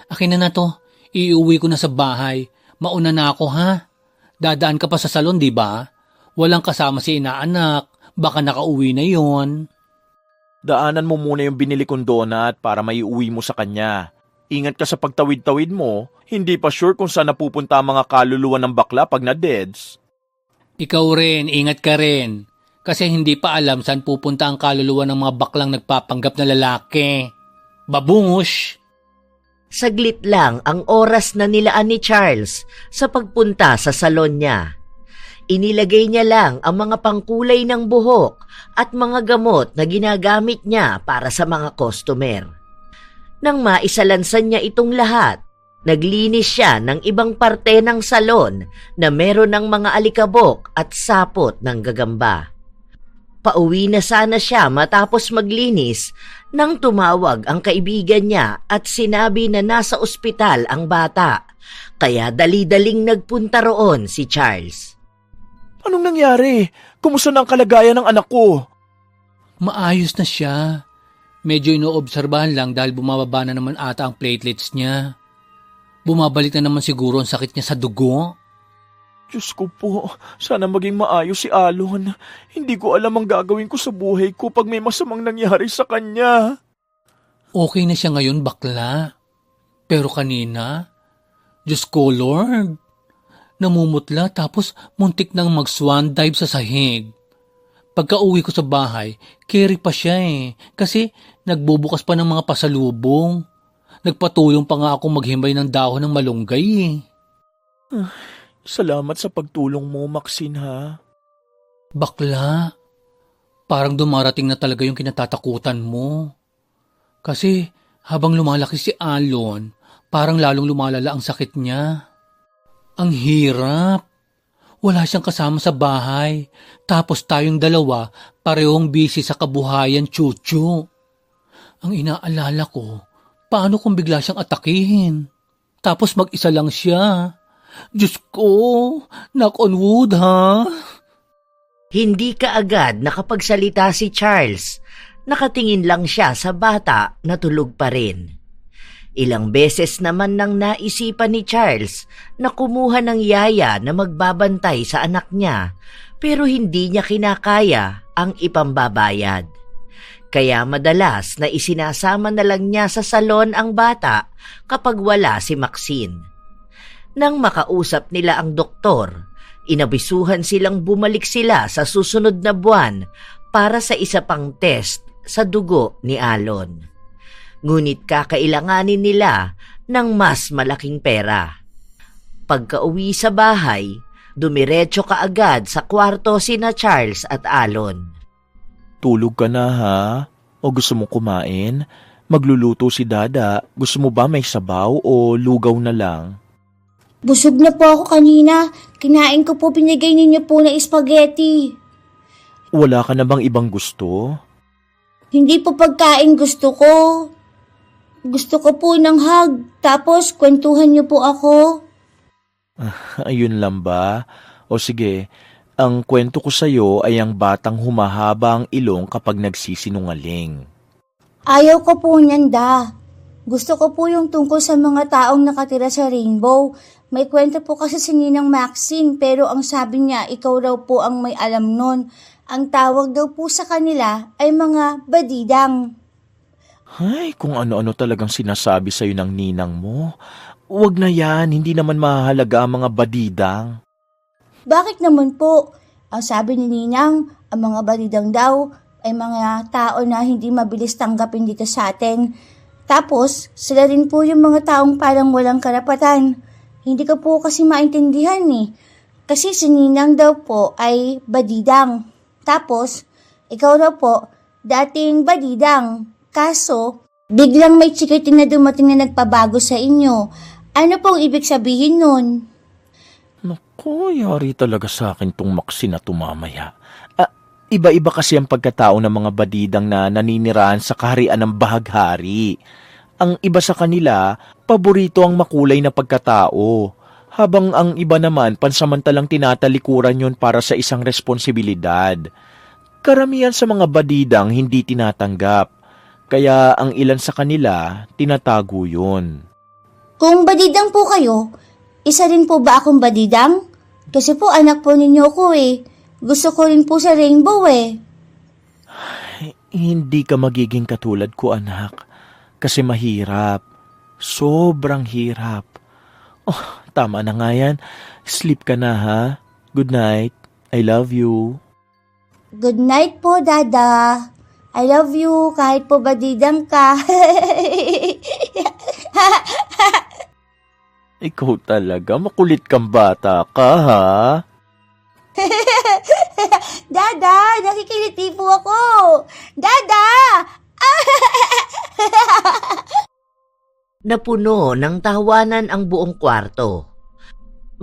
Akin na to. Iuwi ko na sa bahay. Mauna na ako, ha? Dadaan ka pa sa salon, di ba? Walang kasama si inaanak. Baka nakauwi na yon. Daanan mo muna yung binili kong donut para maiuwi mo sa kanya. Ingat ka sa pagtawid-tawid mo. Hindi pa sure kung saan napupunta ang mga kaluluwa ng bakla pag na-deads. Ikaw rin, ingat ka rin. Kasi hindi pa alam saan pupunta ang kaluluwa ng mga baklang nagpapanggap na lalaki. Babush! Saglit lang ang oras na nilaan ni Charles sa pagpunta sa salon niya. Inilagay niya lang ang mga pangkulay ng buhok at mga gamot na ginagamit niya para sa mga customer. Nang maisalansan niya itong lahat, naglinis siya ng ibang parte ng salon na meron ng mga alikabok at sapot ng gagamba. Pauwi na sana siya matapos maglinis nang tumawag ang kaibigan niya at sinabi na nasa ospital ang bata, kaya dali-daling nagpunta roon si Charles. Anong nangyari? Kumusta na ang kalagayan ng anak ko? Maayos na siya. Medyo inoobserbahan lang dahil bumababa na naman ata ang platelets niya. Bumabalik na naman siguro ang sakit niya sa dugo. Diyos ko po, sana maging maayos si Alon. Hindi ko alam ang gagawin ko sa buhay ko pag may masamang nangyari sa kanya. Okay na siya ngayon, bakla. Pero kanina, Diyos ko, Lord, namumutla tapos muntik nang mag-swan dive sa sahig. Pagka-uwi ko sa bahay, carry pa siya kasi nagbubukas pa ng mga pasalubong. Nagpatulong pa nga akong maghimay ng dahon ng malunggay. Salamat sa pagtulong mo, Maxine, ha? Bakla, parang dumarating na talaga yung kinatatakutan mo. Kasi habang lumalaki si Alon, parang lalong lumalala ang sakit niya. Ang hirap. Wala siyang kasama sa bahay. Tapos tayong dalawa, parehong busy sa kabuhayan, chuchu. Ang inaalala ko, paano kung bigla siyang atakihin? Tapos mag-isa lang siya. Diyos ko, knock on wood, ha? Hindi kaagad nakapagsalita si Charles. Nakatingin lang siya sa bata na tulog pa rin. Ilang beses naman nang naisipan ni Charles na kumuha ng yaya na magbabantay sa anak niya, pero hindi niya kinakaya ang ipambabayad. Kaya madalas na isinasama na lang niya sa salon ang bata kapag wala si Maxine. Nang makausap nila ang doktor, inabisuhan silang bumalik sila sa susunod na buwan para sa isa pang test sa dugo ni Alon. Ngunit kakailanganin nila ng mas malaking pera. Pagka-uwi sa bahay, Dumiretso kaagad sa kwarto sina Charles at Alon. Tulog ka na ha? O gusto mong kumain? Magluluto si Dada. Gusto mo ba may sabaw o lugaw na lang? Busog na po ako kanina. Kinain ko po binigay ninyo po na spaghetti. Wala ka na bang ibang gusto? Hindi po pagkain gusto ko. Gusto ko po ng hug. Tapos kwentuhan niyo po ako. Ayun lang ba? O sige, ang kwento ko sa'yo ay ang batang humahaba ang ilong kapag nagsisinungaling. Ayaw ko po niyan, Da. Gusto ko po yung tungkol sa mga taong nakatira sa Rainbow. May kwento po kasi si Ninang Maxine, pero ang sabi niya, ikaw raw po ang may alam nun. Ang tawag daw po sa kanila ay mga badidang. Ay, kung ano-ano talagang sinasabi sa'yo ng ninang mo. Huwag na yan, hindi naman mahalaga ang mga badidang. Bakit naman po? Ang sabi ni Ninang, ang mga badidang daw ay mga tao na hindi mabilis tanggapin dito sa atin. Tapos, sila rin po yung mga taong parang walang karapatan. Hindi ko po kasi maintindihan eh. Kasi si Ninang daw po ay badidang. Tapos, ikaw raw po, dating badidang. Kaso, biglang may chikitin na dumating na nagpabago sa inyo. Ano pong ibig sabihin nun? Naku, yari talaga sa akin tong Maxine na tumamaya. Iba-iba kasi ang pagkatao ng mga badidang na naninirahan sa kaharian ng bahaghari. Ang iba sa kanila, paborito ang makulay na pagkatao. Habang ang iba naman, pansamantalang tinatalikuran yon para sa isang responsibilidad. Karamihan sa mga badidang hindi tinatanggap. Kaya ang ilan sa kanila, tinatago yun. Kung badidang po kayo, isa rin po ba akong badidang? Kasi po anak po ninyo ko eh. Gusto ko rin po sa Rainbow eh. Hindi ka magiging katulad ko, anak. Kasi mahirap. Sobrang hirap. Oh, tama na nga yan. Sleep ka na, ha? Good night. I love you. Good night po, Dada. I love you kahit po badidang ka. Ikaw talaga, makulit kang bata ka, ha? Dada, nakikiliti po ako. Dada! Napuno ng tawanan ang buong kwarto.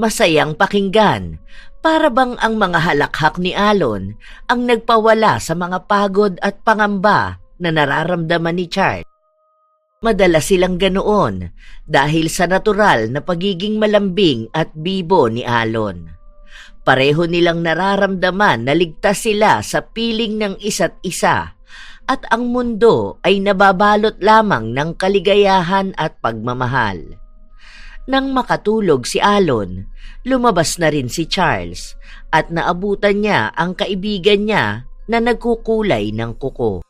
Masayang pakinggan, para bang ang mga halakhak ni Alon ang nagpawala sa mga pagod at pangamba na nararamdaman ni Charles. Madalas silang ganoon dahil sa natural na pagiging malambing at bibo ni Alon. Pareho nilang nararamdaman na ligtas sila sa piling ng isa't isa at ang mundo ay nababalot lamang ng kaligayahan at pagmamahal. Nang makatulog si Alon, lumabas na rin si Charles at naabutan niya ang kaibigan niya na nagkukulay ng kuko.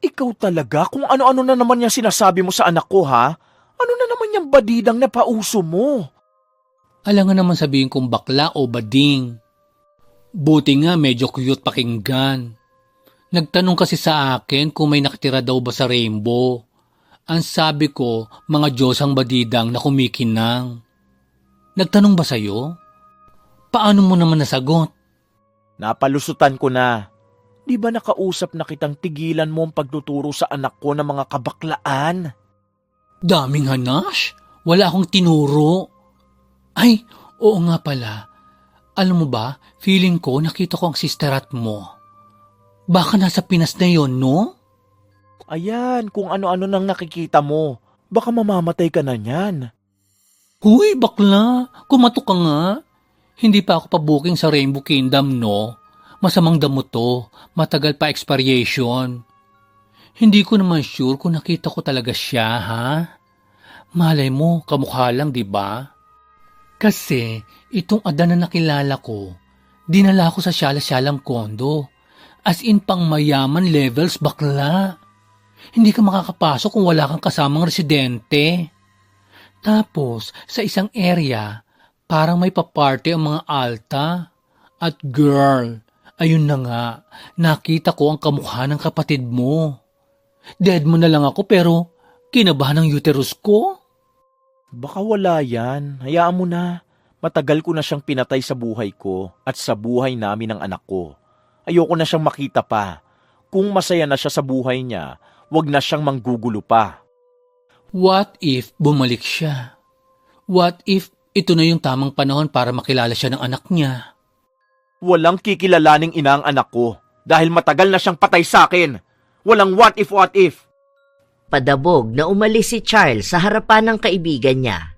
Ikaw talaga, kung ano-ano na naman yung sinasabi mo sa anak ko, ha? Ano na naman yung badidang na pauso mo? Alangan naman sabihin kong bakla o bading. Buti nga medyo cute pakinggan. Nagtanong kasi sa akin kung may nakatira daw ba sa Rainbow. Ang sabi ko, mga Diyosang badidang na kumikinang. Nagtanong ba sa'yo? Paano mo naman nasagot? Napalusutan ko na. Di ba nakausap na kitang tigilan mo ang pagtuturo sa anak ko ng mga kabaklaan? Daming hanash. Wala akong tinuro. Ay, oo nga pala. Alam mo ba, feeling ko nakita ko ang sisterat mo. Baka nasa Pinas na yon, no? Ayan, kung ano-ano nang nakikita mo. Baka mamamatay ka na niyan. Huy, bakla. Kumatok ka nga. Hindi pa ako pa-booking sa Rainbow Kingdom, no? Masamang damo to. Matagal pa expiration. Hindi ko naman sure kung nakita ko talaga siya, ha? Malay mo, kamukha lang, di ba? Kasi, itong Adan na nakilala ko, dinala ko sa syala-syalang kondo. As in pang mayaman levels, bakla. Hindi ka makakapasok kung wala kang kasamang residente. Tapos, sa isang area, parang may paparty ang mga alta. At girl, ayun na nga, nakita ko ang kamukha ng kapatid mo. Dead mo na lang ako pero kinabahan ang uterus ko. Baka wala yan. Hayaan mo na. Matagal ko na siyang pinatay sa buhay ko at sa buhay namin ng anak ko. Ayoko na siyang makita pa. Kung masaya na siya sa buhay niya, wag na siyang manggugulo pa. What if bumalik siya? What if ito na yung tamang panahon para makilala siya ng anak niya? Walang kikilalaning ina ang anak ko dahil matagal na siyang patay sa akin. Walang what if. Padabog na umalis si Charles sa harapan ng kaibigan niya.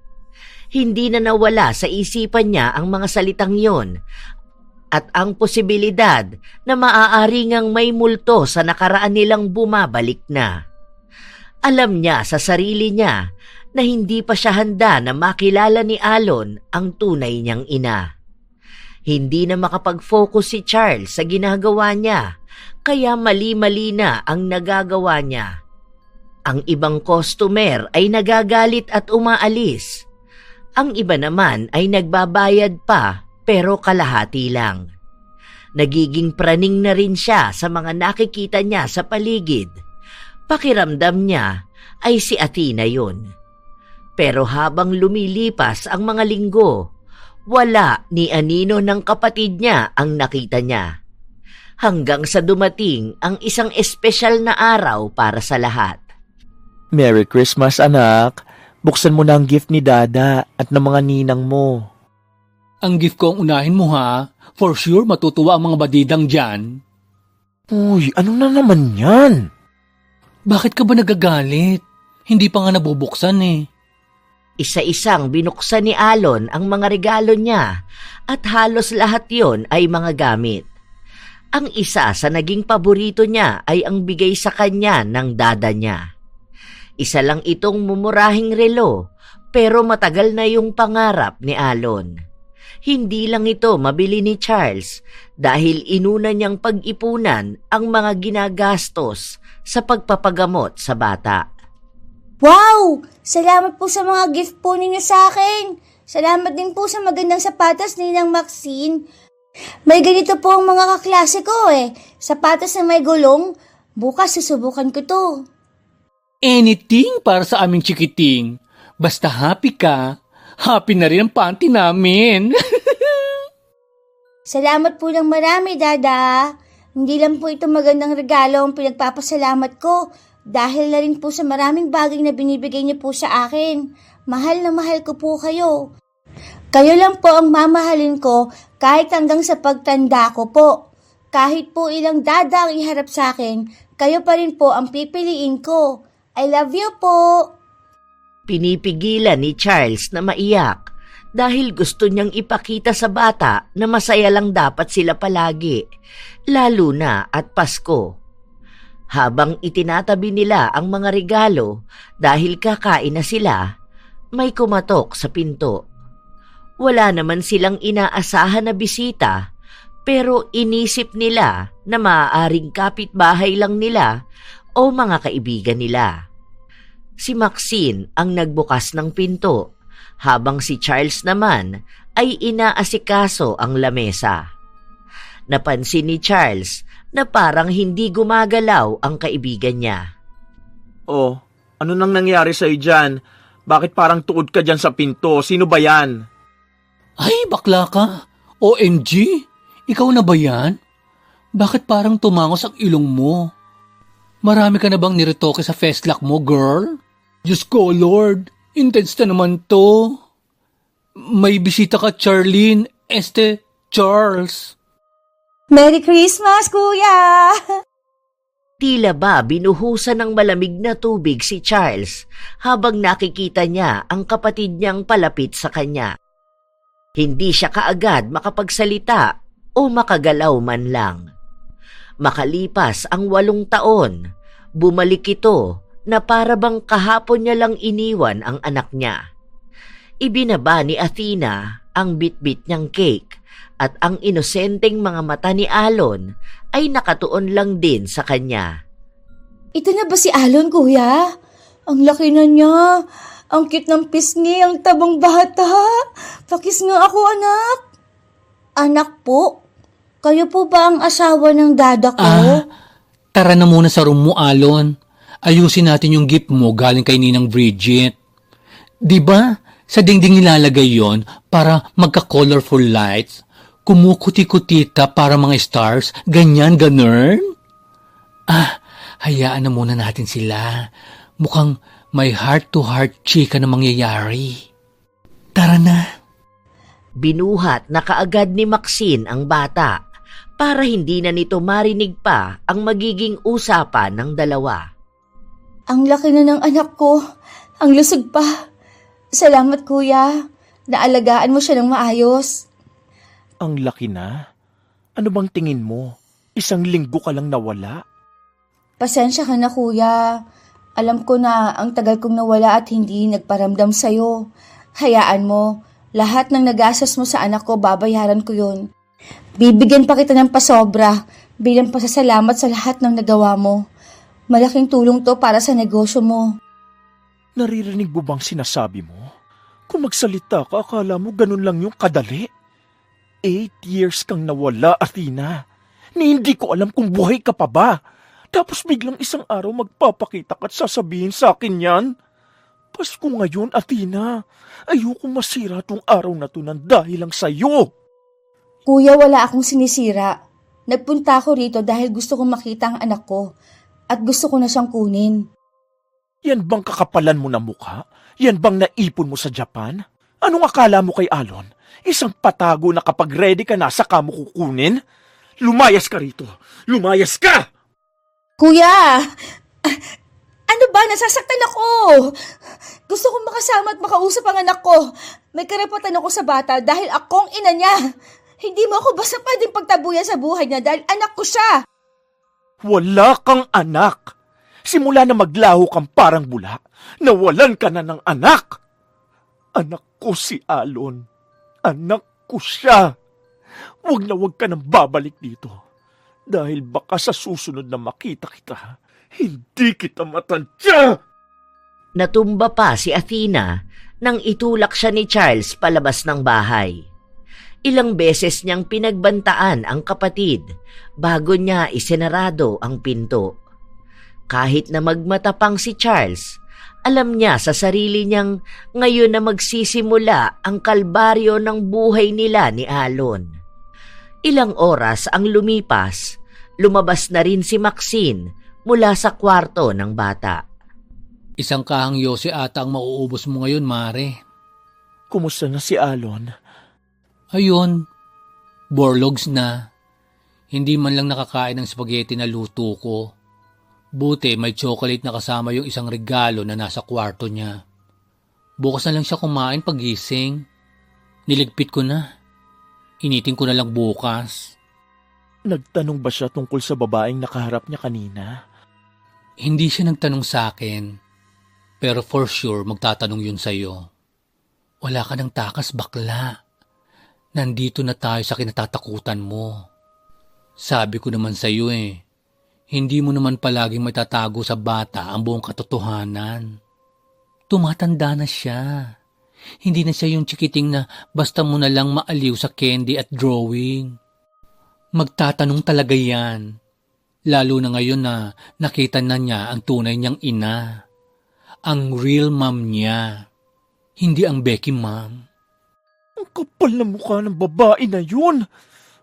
Hindi na nawala sa isipan niya ang mga salitang yon at ang posibilidad na maaari ngang may multo sa nakaraan nilang bumabalik na. Alam niya sa sarili niya na hindi pa siya handa na makilala ni Alon ang tunay niyang ina. Hindi na makapag-focus si Charles sa ginagawa niya, kaya mali-mali na ang nagagawa niya. Ang ibang customer ay nagagalit at umaalis. Ang iba naman ay nagbabayad pa pero kalahati lang. Nagiging praning na rin siya sa mga nakikita niya sa paligid. Pakiramdam niya ay si Athena yun. Pero habang lumilipas ang mga linggo, wala ni anino ng kapatid niya ang nakita niya. Hanggang sa dumating ang isang espesyal na araw para sa lahat. Merry Christmas, anak. Buksan mo na ang gift ni Dada at ng mga ninang mo. Ang gift ko ang unahin mo ha. For sure matutuwa ang mga badidang dyan. Uy, ano na naman yan? Bakit ka ba nagagalit? Hindi pa nga nabubuksan eh. Isa-isang binuksan ni Alon ang mga regalo niya at halos lahat yon ay mga gamit. Ang isa sa naging paborito niya ay ang bigay sa kanya ng dada niya. Isa lang itong mumurahing relo pero matagal na yung pangarap ni Alon. Hindi lang ito mabili ni Charles dahil inuna niyang pag-ipunan ang mga ginagastos sa pagpapagamot sa bata. Wow! Salamat po sa mga gift po ninyo sa akin. Salamat din po sa magandang sapatos ni Ninang Maxine. May ganito po ang mga kaklase ko eh. Sapatos na may gulong. Bukas susubukan ko to. Anything para sa aming chikiting. Basta happy ka, happy na rin ang panty namin. Salamat po ng marami, Dada. Hindi lang po ito magandang regalo ang pinagpapasalamat ko dahil na rin po sa maraming bagay na binibigay niyo po sa akin. Mahal na mahal ko po kayo. Kayo lang po ang mamahalin ko kahit hanggang sa pagtanda ko po. Kahit po ilang dada ang iharap sa akin, kayo pa rin po ang pipiliin ko. I love you po. Pinipigilan ni Charles na maiyak dahil gusto niyang ipakita sa bata na masaya lang dapat sila palagi, lalo na at Pasko. Habang itinatabi nila ang mga regalo dahil kakain na sila, may kumatok sa pinto. Wala naman silang inaasahan na bisita, pero inisip nila na maaaring kapitbahay lang nila o mga kaibigan nila. Si Maxine ang nagbukas ng pinto, habang si Charles naman ay inaasikaso ang lamesa. Napansin ni Charles na parang hindi gumagalaw ang kaibigan niya. Oh, ano nang nangyari sa'yo dyan? Bakit parang tuod ka dyan sa pinto? Sino ba yan? Ay, bakla ka. OMG, ikaw na ba yan? Bakit parang tumangos ang ilong mo? Marami ka na bang niretoke sa festlock mo, girl? Diyos ko, Lord, intense na naman to. May bisita ka, Charlene, Charles. Merry Christmas, Kuya! Tila ba binuhusan ng malamig na tubig si Charles habang nakikita niya ang kapatid niyang palapit sa kanya. Hindi siya kaagad makapagsalita o makagalaw man lang. Makalipas ang 8 taon, bumalik ito na para bang kahapon niya lang iniwan ang anak niya. Ibinaba ni Athena ang bitbit niyang cake at ang inosenteng mga mata ni Alon ay nakatuon lang din sa kanya. Ito na ba si Alon, Kuya? Ang laki na niya. Ang cute ng pisngi, ang tabang bata. Pakis nga ako, anak. Anak po? Kayo po ba ang asawa ng dada ko? Tara na muna sa room mo, Alon. Ayusin natin yung gift mo galing kay Ninang Bridget. Diba, Sa dingding nilalagay yon para magka-colorful lights. Kumukuti-kutita para mga stars. Ganyan, ganern? Hayaan na muna natin sila. Mukhang may heart-to-heart chika na mangyayari. Tara na. Binuhat na kaagad ni Maxine ang bata para hindi na nito marinig pa ang magiging usapan ng dalawa. Ang laki na ng anak ko. Ang lusog pa. Salamat, kuya. Naalagaan mo siya ng maayos. Ang laki na. Ano bang tingin mo? 1 linggo ka lang nawala? Pasensya ka na, kuya. Alam ko na ang tagal kong nawala at hindi nagparamdam sa'yo. Hayaan mo, lahat ng nagastos mo sa anak ko, babayaran ko yun. Bibigyan pa kita ng pasobra bilang pasasalamat sa lahat ng nagawa mo. Malaking tulong to para sa negosyo mo. Naririnig mo bang sinasabi mo? Kung magsalita ka, akala mo ganun lang yung kadali. 8 years kang nawala, Athena. Ni hindi ko alam kung buhay ka pa ba. Tapos biglang isang araw magpapakita ka at sasabihin sa akin yan. Pasko ngayon, Athena. Ayoko masira tong araw na to nang dahil lang sa'yo. Kuya, wala akong sinisira. Nagpunta ako rito dahil gusto kong makita ang anak ko at gusto ko na siyang kunin. Yan bang kakapalan mo na mukha? Yan bang naipon mo sa Japan? Anong akala mo kay Alon? Isang patago na kapag ready ka na saka mo kukunin? Lumayas ka rito! Lumayas ka! Kuya! Ano ba? Nasasaktan ako! Gusto kong makasama at makausap ang anak ko. May karapatan ako sa bata dahil akong ina niya. Hindi mo ako basta pwedeng pagtabuyan sa buhay niya dahil anak ko siya. Wala kang anak! Simula na maglaho kang parang bula, nawalan ka na ng anak! Anak ko si Alon. Anak ko siya. Huwag na huwag ka nang babalik dito. Dahil baka sa susunod na makita kita, hindi kita matansya! Natumba pa si Athena nang itulak siya ni Charles palabas ng bahay. Ilang beses niyang pinagbantaan ang kapatid bago niya isinarado ang pinto. Kahit na magmatapang si Charles, alam niya sa sarili niyang ngayon na magsisimula ang kalbaryo ng buhay nila ni Alon. Ilang oras ang lumipas, lumabas na rin si Maxine mula sa kwarto ng bata. Isang kahang yose ata ang mauubos mo ngayon, Mare. Kumusta na si Alon? Ayun, borlogs na. Hindi man lang nakakain ng spaghetti na luto ko. Buti may chocolate na kasama yung isang regalo na nasa kwarto niya. Bukas na lang siya kumain pagising. Niligpit ko na. Initin ko na lang bukas. Nagtanong ba siya tungkol sa babaeng nakaharap niya kanina? Hindi siya nagtanong sa akin. Pero for sure magtatanong yun sa'yo. Wala ka ng takas, bakla. Nandito na tayo sa kinatatakutan mo. Sabi ko naman sa'yo hindi mo naman palaging may tatago sa bata ang buong katotohanan. Tumatanda na siya. Hindi na siya yung chikiting na basta mo na lang maaliw sa candy at drawing. Magtatanong talaga yan. Lalo na ngayon na nakita na niya ang tunay niyang ina. Ang real mom niya. Hindi ang Becky mom. Ang kapal na mukha ng babae na yun.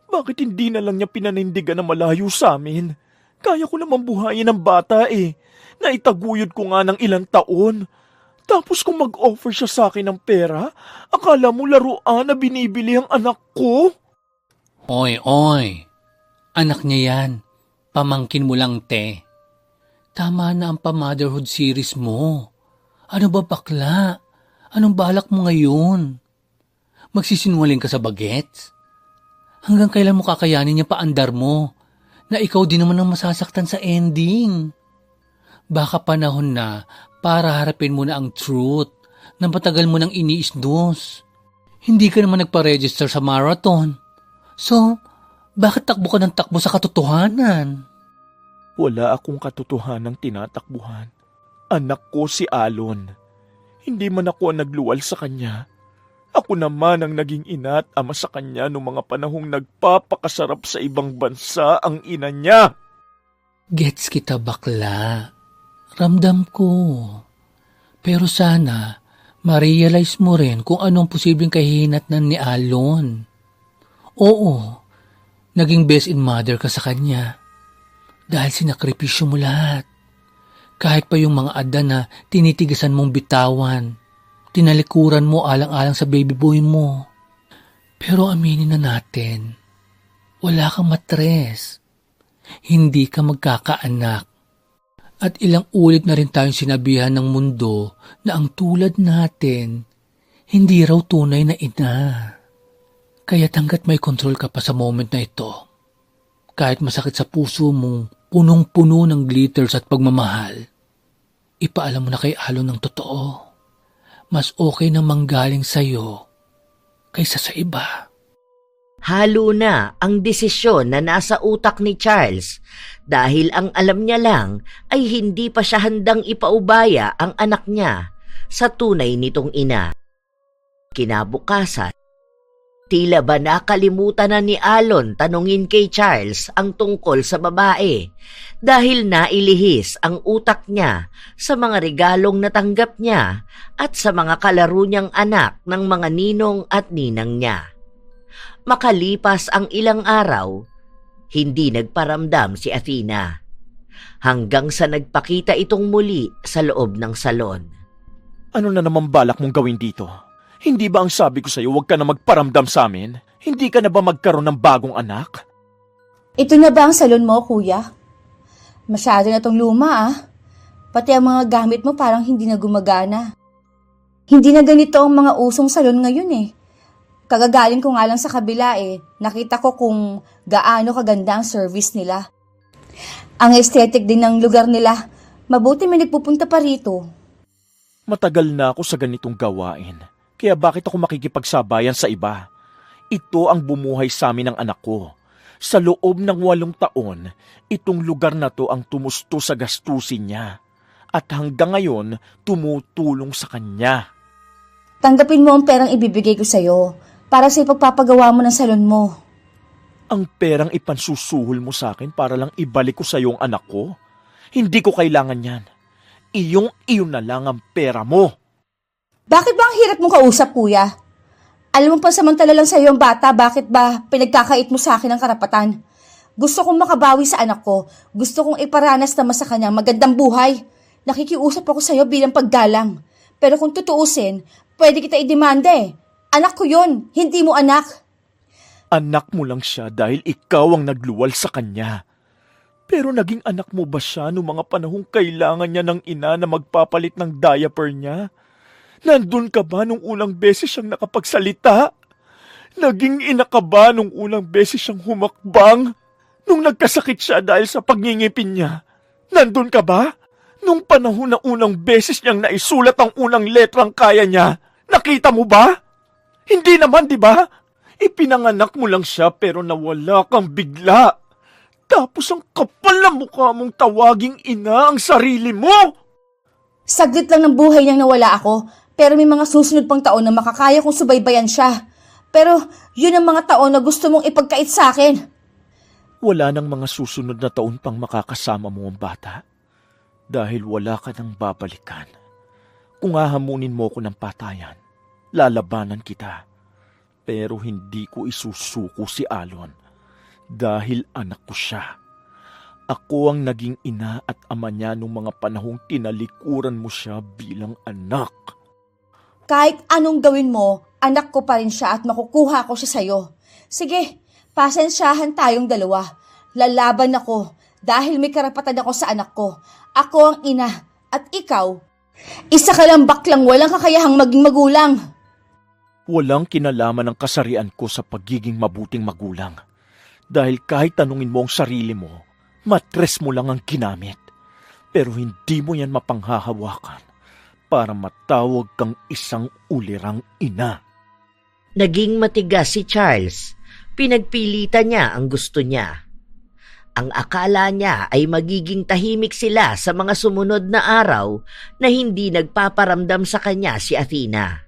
Bakit hindi na lang niya pinanindigan na malayo sa amin? Kaya ko naman buhayin ang bata Naitaguyod ko nga ng ilang taon. Tapos kung mag-offer siya sa akin ng pera, akala mo laruan na binibili ang anak ko? Oy. Anak niya yan. Pamangkin mo lang, te. Tama na ang pa-motherhood series mo. Ano ba, bakla? Anong balak mo ngayon? Magsisinungaling ka sa bagets? Hanggang kailan mo kakayanin niya paandar mo? Na ikaw din naman ang masasaktan sa ending. Baka panahon na para harapin mo na ang truth na matagal mo nang iniisdos. Hindi ka naman nagpa-register sa marathon. So, bakit takbo ka ng takbo sa katotohanan? Wala akong katotohanang tinatakbuhan. Anak ko si Alon. Hindi man ako ang nagluwal sa kanya. Ako naman ang naging ina at ama sa kanya noong mga panahong nagpapakasarap sa ibang bansa ang ina niya. Gets kita, bakla. Ramdam ko. Pero sana ma-realize mo rin kung anong posibleng kahihinatnan ni Alon. Oo, naging best in mother ka sa kanya. Dahil sinakripisyo mo lahat. Kahit pa yung mga ada na tinitigasan mong bitawan, tinalikuran mo alang-alang sa baby boy mo. Pero aminin na natin, wala kang matres. Hindi ka magkakaanak. At ilang ulit na rin tayong sinabihan ng mundo na ang tulad natin, hindi raw tunay na ina. Kaya hanggat may control ka pa sa moment na ito, kahit masakit sa puso mong punong-puno ng glitters at pagmamahal, ipaalam mo na kay Alon ng totoo. Mas okay na manggaling sa'yo kaysa sa iba. Halo na ang desisyon na nasa utak ni Charles dahil ang alam niya lang ay hindi pa siya handang ipaubaya ang anak niya sa tunay nitong ina. Kinabukasan, tila ba nakalimutan na ni Alon tanungin kay Charles ang tungkol sa babae dahil nailihis ang utak niya sa mga regalong natanggap niya at sa mga kalaro niyang anak ng mga ninong at ninang niya. Makalipas ang ilang araw, hindi nagparamdam si Athena hanggang sa nagpakita itong muli sa loob ng salon. Ano na naman balak mong gawin dito? Hindi ba ang sabi ko sa'yo huwag ka na magparamdam sa amin? Hindi ka na ba magkaroon ng bagong anak? Ito na ba ang salon mo, kuya? Masyado na tong luma Pati ang mga gamit mo parang hindi na gumagana. Hindi na ganito ang mga usong salon ngayon Kagagaling ko nga lang sa kabila nakita ko kung gaano kaganda ang service nila. Ang aesthetic din ng lugar nila. Mabuti may nagpupunta pa rito. Matagal na ako sa ganitong gawain. Kaya bakit ako makikipagsabayan sa iba? Ito ang bumuhay sa amin ng anak ko. Sa loob ng 8 taon, itong lugar na to ang tumusto sa gastusin niya. At hanggang ngayon, tumutulong sa kanya. Tanggapin mo ang perang ibibigay ko sa'yo para sa ipagpapagawa mo ng salon mo. Ang perang ipansusuhol mo sa akin para lang ibalik ko sa iyo ang anak ko? Hindi ko kailangan yan. Iyong-iyon na lang ang pera mo. Bakit ba ang hirap mong kausap, kuya? Alam mo pa samantala lang sa iyo ang bata, bakit ba pinagkakait mo sa akin ang karapatan? Gusto kong makabawi sa anak ko. Gusto kong iparanas naman sa kanyang magandang buhay. Nakikiusap ako sa iyo bilang paggalang. Pero kung tutuusin, pwede kita idemanda Anak ko yun, hindi mo anak. Anak mo lang siya dahil ikaw ang nagluwal sa kanya. Pero naging anak mo ba siya noong mga panahong kailangan niya ng ina na magpapalit ng diaper niya? Nandun ka ba nung unang beses siyang nakapagsalita? Naging ina ka ba nung unang beses siyang humakbang? Nung nagkasakit siya dahil sa pagngingipin niya? Nandun ka ba? Nung panahon na unang beses niyang naisulat ang unang letrang kaya niya? Nakita mo ba? Hindi naman, di ba? Ipinanganak mo lang siya pero nawala kang bigla. Tapos ang kapal na mukha mong tawaging ina ang sarili mo. Saglit lang ng buhay niyang nawala ako, pero may mga susunod pang taon na makakaya kong subaybayan siya. Pero yun ang mga taon na gusto mong ipagkait sa akin. Wala nang mga susunod na taon pang makakasama mo ang bata. Dahil wala ka nang babalikan. Kung hahamunin mo ko ng patayan, lalabanan kita. Pero hindi ko isusuko si Alon dahil anak ko siya. Ako ang naging ina at ama niya nung mga panahong tinalikuran mo siya bilang anak. Kahit anong gawin mo, anak ko pa rin siya at makukuha ko siya sa'yo. Sige, pasensyahan tayong dalawa. Lalaban ako dahil may karapatan ako sa anak ko. Ako ang ina at ikaw, isa ka lang baklang walang kakayahang maging magulang. Walang kinalaman ang kasarian ko sa pagiging mabuting magulang. Dahil kahit tanungin mo ang sarili mo, matres mo lang ang ginamit. Pero hindi mo yan mapanghahawakan para matawag kang isang ulirang ina. Naging matigas si Charles. Pinagpilitan niya ang gusto niya. Ang akala niya ay magiging tahimik sila sa mga sumunod na araw na hindi nagpaparamdam sa kanya si Athena.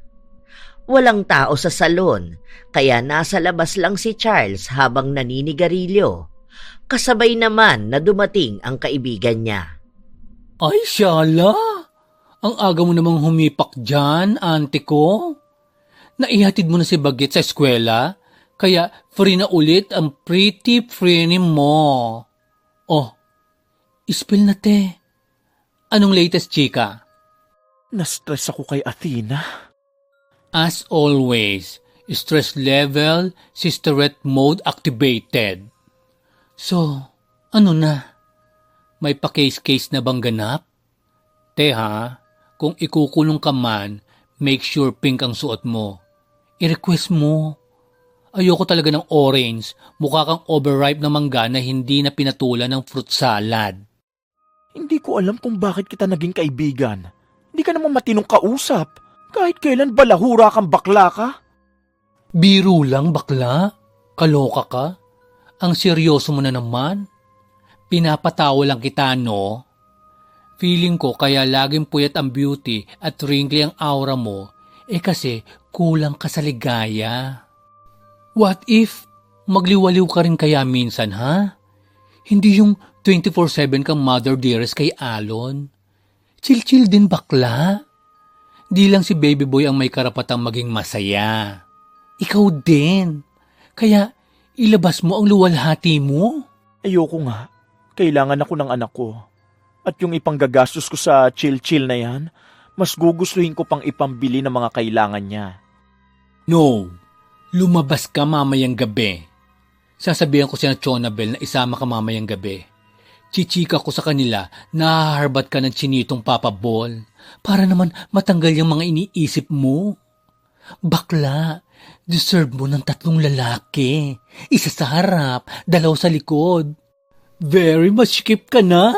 Walang tao sa salon, kaya nasa labas lang si Charles habang naninigarilyo. Kasabay naman na dumating ang kaibigan niya. Ay, Shala! Ang aga mo namang humipak dyan, ante ko. Naihatid mo na si Bagets sa eskwela, kaya free na ulit ang pretty free mo. Oh, ispil na te. Anong latest, chika? Na-stress ako kay Athena. As always, stress level, sisterette mode activated. So, ano na? May pa-case-case na bang ganap? Te ha, kung ikukulong ka man, make sure pink ang suot mo. I-request mo. Ayoko talaga ng orange, mukha kang overripe na mangga na hindi na pinatulan ng fruit salad. Hindi ko alam kung bakit kita naging kaibigan. Hindi ka naman matinong kausap. Kahit kailan balahura kang bakla ka. Biro lang, bakla. Kaloka ka. Ang seryoso mo na naman. Pinapatawa lang kita, no? Feeling ko kaya laging puyat ang beauty at wrinkly ang aura mo, kasi kulang ka sa ligaya. What if magliwaliw ka rin kaya minsan, ha? Hindi yung 24/7 kang mother dearest kay Alon. Chill-chill din, bakla. Di lang si baby boy ang may karapatang maging masaya. Ikaw din. Kaya ilabas mo ang luwalhati mo. Ayoko nga. Kailangan ako ng anak ko. At yung ipanggagastos ko sa chill-chill na yan, mas gugustuhin ko pang ipambili ng mga kailangan niya. No. Lumabas ka mamayang gabi. Sasabihan ko si Chonabel na isama ka mamayang gabi. Chichika ko sa kanila na haharbat ka ng chinitong papabol para naman matanggal yung mga iniisip mo. Bakla, deserve mo ng 3 lalaki. Isa sa harap, 2 sa likod. Very masikip ka na.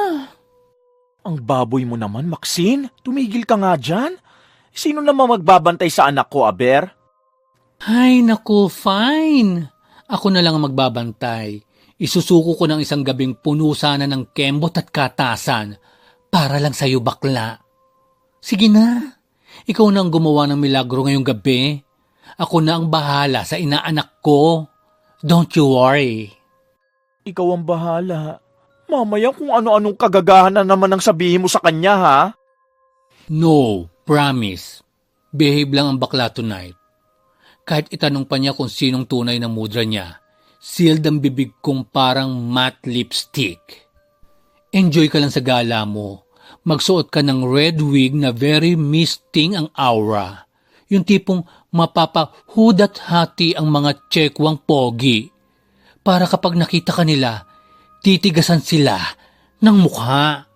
Ang baboy mo naman, Maxine. Tumigil ka nga dyan. Sino naman magbabantay sa anak ko, Aber? Ay naku, fine. Ako na lang ang magbabantay. Isusuko ko ng isang gabing puno sana ng kembot at katasan para lang sa'yo, bakla. Sige na. Ikaw na ang gumawa ng milagro ngayong gabi. Ako na ang bahala sa inaanak ko. Don't you worry. Ikaw ang bahala. Mamaya kung ano-anong kagagahan na naman ang sabihin mo sa kanya, ha? No, promise. Behave lang ang bakla tonight. Kahit itanong pa niya kung sinong tunay na mudra niya, sealed ang bibig kong parang matte lipstick. Enjoy ka lang sa gala mo. Magsuot ka ng red wig na very misting ang aura. Yung tipong mapapahudat hati ang mga tsekwang pogi. Para kapag nakita ka nila, titigasan sila ng mukha.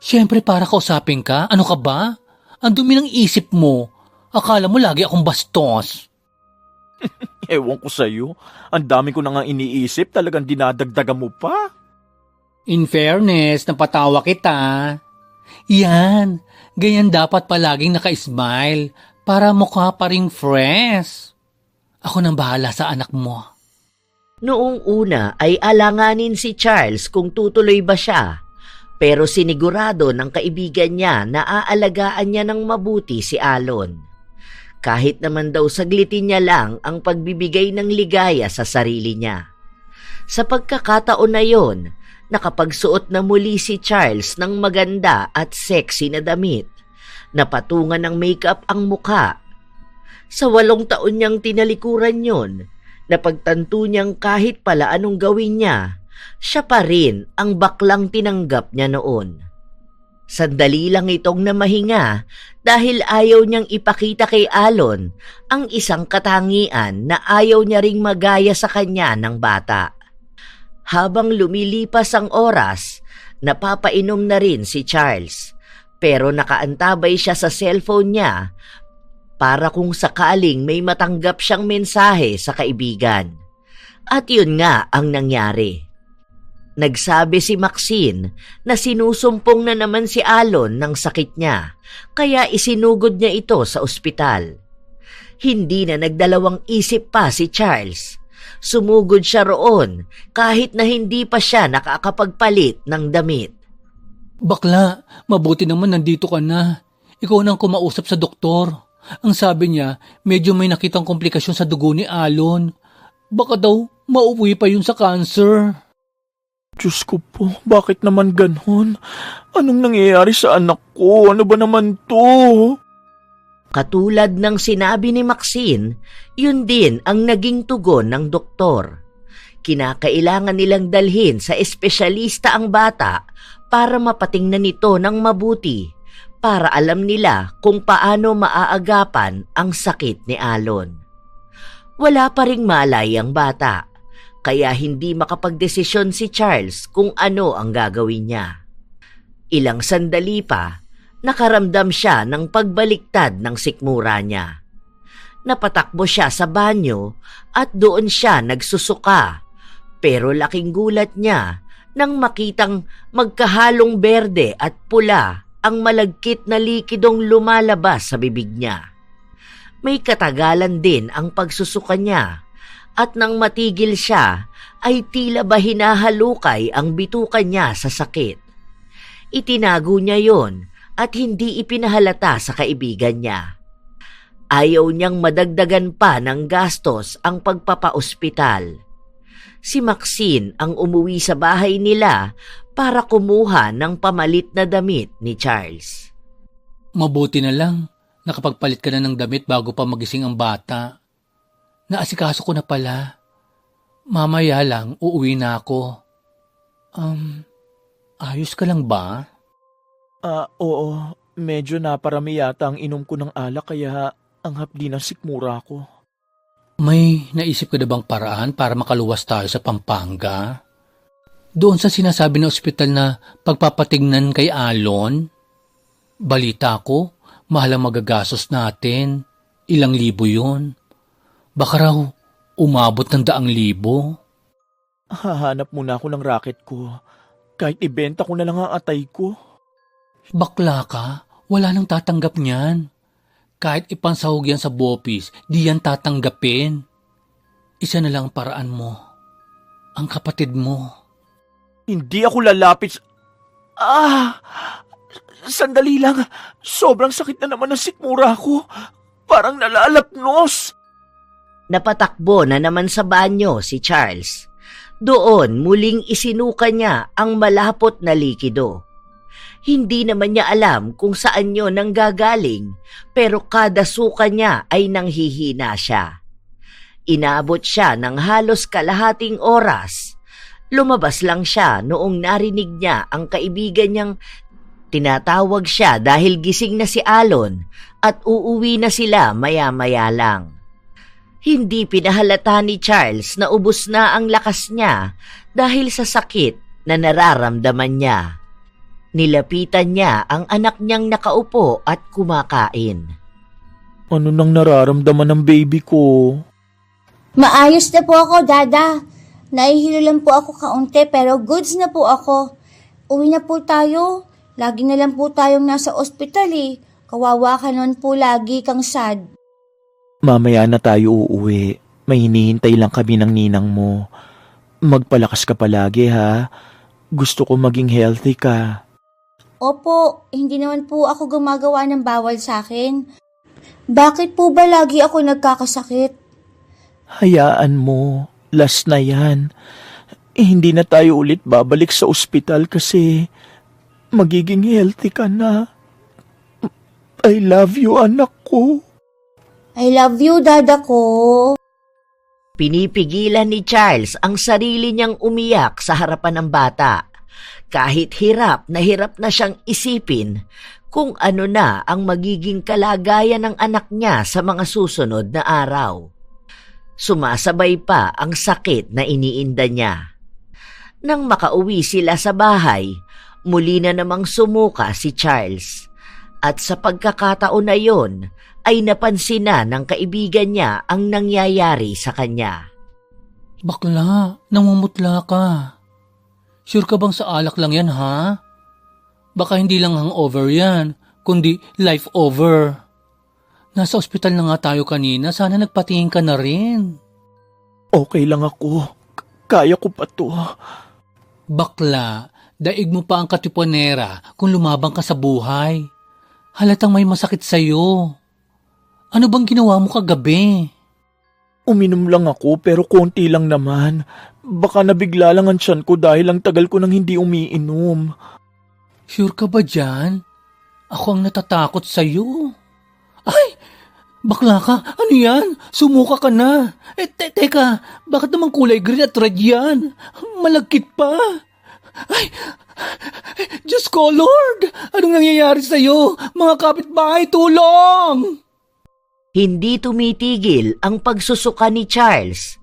Siyempre para kausapin ka, ano ka ba? Ang dumi ng isip mo. Akala mo lagi akong bastos. Ewan ko sa'yo. Ang dami ko na nga iniisip, talagang dinadagdagan mo pa. In fairness, napatawa kita. Yan, ganyan dapat palaging naka-smile para mukha pa ring fresh. Ako nang bahala sa anak mo. Noong una ay alanganin si Charles kung tutuloy ba siya, pero sinigurado ng kaibigan niya na aalagaan niya ng mabuti si Alon. Kahit naman daw saglitin niya lang ang pagbibigay ng ligaya sa sarili niya. Sa pagkakataon na yon, nakapagsuot na muli si Charles ng maganda at sexy na damit. Napatungan ng makeup ang mukha. Sa 8 taon niyang tinalikuran yon, napagtanto niyang kahit pala anong gawin niya, siya pa rin ang baklang tinanggap niya noon. Sandali lang itong namahinga dahil ayaw niyang ipakita kay Alon ang isang katangian na ayaw niya ring magaya sa kanya ng bata. Habang lumilipas ang oras, napapainom na rin si Charles, pero nakaantabay siya sa cellphone niya para kung sakaling may matanggap siyang mensahe sa kaibigan. At yun nga ang nangyari. Nagsabi si Maxine na sinusumpong na naman si Alon ng sakit niya, kaya isinugod niya ito sa ospital. Hindi na nagdalawang isip pa si Charles. Sumugod siya roon kahit na hindi pa siya nakakapagpalit ng damit. Bakla, mabuti naman nandito ka na. Ikaw nang kumausap sa doktor. Ang sabi niya, medyo may nakitang komplikasyon sa dugo ni Alon. Baka daw mauwi pa yun sa cancer. Diyos ko po, bakit naman ganon? Anong nangyayari sa anak ko? Ano ba naman to? Katulad ng sinabi ni Maxine, yun din ang naging tugon ng doktor. Kinakailangan nilang dalhin sa espesyalista ang bata para mapatingnan nito ng mabuti, para alam nila kung paano maaagapan ang sakit ni Alon. Wala pa ring malay ang bata, kaya hindi makapagdesisyon si Charles kung ano ang gagawin niya. Ilang sandali pa, nakaramdam siya ng pagbaliktad ng sikmura niya. Napatakbo siya sa banyo at doon siya nagsusuka, pero laking gulat niya nang makitang magkahalong berde at pula ang malagkit na likidong lumalabas sa bibig niya. May katagalan din ang pagsusuka niya, at nang matigil siya ay tila ba hinahalukay ang bituka niya sa sakit. Itinago niya yon at hindi ipinahalata sa kaibigan niya. Ayaw niyang madagdagan pa ng gastos ang pagpapaospital. Si Maxine ang umuwi sa bahay nila para kumuha ng pamalit na damit ni Charles. Mabuti na lang, nakapagpalit ka na ng damit bago pa magising ang bata. Naasikaso ko na pala. Mamaya lang, uuwi na ako. Ayos ka lang ba? Oo. Medyo naparami yata ang inom ko ng alak kaya ang hapdi ng sikmura ko. May naisip ka na bang paraan para makaluwas tayo sa Pampanga? Doon sa sinasabi ng ospital na pagpapatignan kay Alon? Balita ko, mahal ang magagastos natin. Ilang libo yun. Baka raw umabot ng 100,000. Hahanap muna ako ng racket ko. Kahit ibenta ko na lang ang atay ko. Bakla ka, wala nang tatanggap niyan. Kahit ipansahog yan sa bopis, di yan tatanggapin. Isa na lang ang paraan mo. Ang kapatid mo. Hindi ako lalapit Sandali lang. Sobrang sakit na naman ang sikmura ko. Parang nalalapnos. Napatakbo na naman sa banyo si Charles. Doon muling isinuka niya ang malapot na likido. Hindi naman niya alam kung saan yun nanggagaling, pero kada suka niya ay nanghihina siya. Inabot siya ng halos kalahating oras. Lumabas lang siya noong narinig niya ang kaibigan niyang tinatawag siya dahil gising na si Alon at uuwi na sila maya-maya lang. Hindi pinahalata ni Charles na ubos na ang lakas niya dahil sa sakit na nararamdaman niya. Nilapitan niya ang anak niyang nakaupo at kumakain. Ano nang nararamdaman ng baby ko? Maayos na po ako, Dada. Nahihilo lang po ako kaunti pero goods na po ako. Uwi na po tayo. Lagi na lang po tayong nasa ospital eh. Kawawa ka nun po lagi kang sad. Mamaya na tayo uuwi. May hinihintay lang kami ng ninang mo. Magpalakas ka palagi ha. Gusto ko maging healthy ka. Opo, hindi naman po ako gumagawa ng bawal sa akin. Bakit po ba lagi ako nagkakasakit? Hayaan mo. Last na yan. Hindi na tayo ulit babalik sa ospital kasi magiging healthy ka na. I love you, anak ko. I love you, Dada ko. Pinipigilan ni Charles ang sarili niyang umiyak sa harapan ng bata. Kahit hirap na siyang isipin kung ano na ang magiging kalagayan ng anak niya sa mga susunod na araw. Sumasabay pa ang sakit na iniinda niya. Nang makauwi sila sa bahay, muli na namang sumuka si Charles. At sa pagkakataon na yon, ay napansin na ng kaibigan niya ang nangyayari sa kanya. Bakla, namumutla ka. Sure ka bang sa alak lang yan, ha? Baka hindi lang hangover yan, kundi life over. Nasa ospital na nga tayo kanina, sana nagpatingin ka na rin. Okay lang ako. Kaya ko pa to. Bakla, daig mo pa ang katipunera kung lumabang ka sa buhay. Halatang may masakit sa'yo. Ano bang ginawa mo kagabi? Uminom lang ako pero konti lang naman. Baka nabigla lang ang tiyan ko dahil ang tagal ko nang hindi umiinom. Sure ka ba dyan? Ako ang natatakot sa'yo. Ay! Bakla ka? Ano yan? Sumuka ka na. Teka, bakit naman kulay green at red yan? Malagkit pa. Ay! Diyos ko, Lord! Anong nangyayari sa'yo? Mga kapitbahay, tulong! Hindi tumitigil ang pagsusuka ni Charles.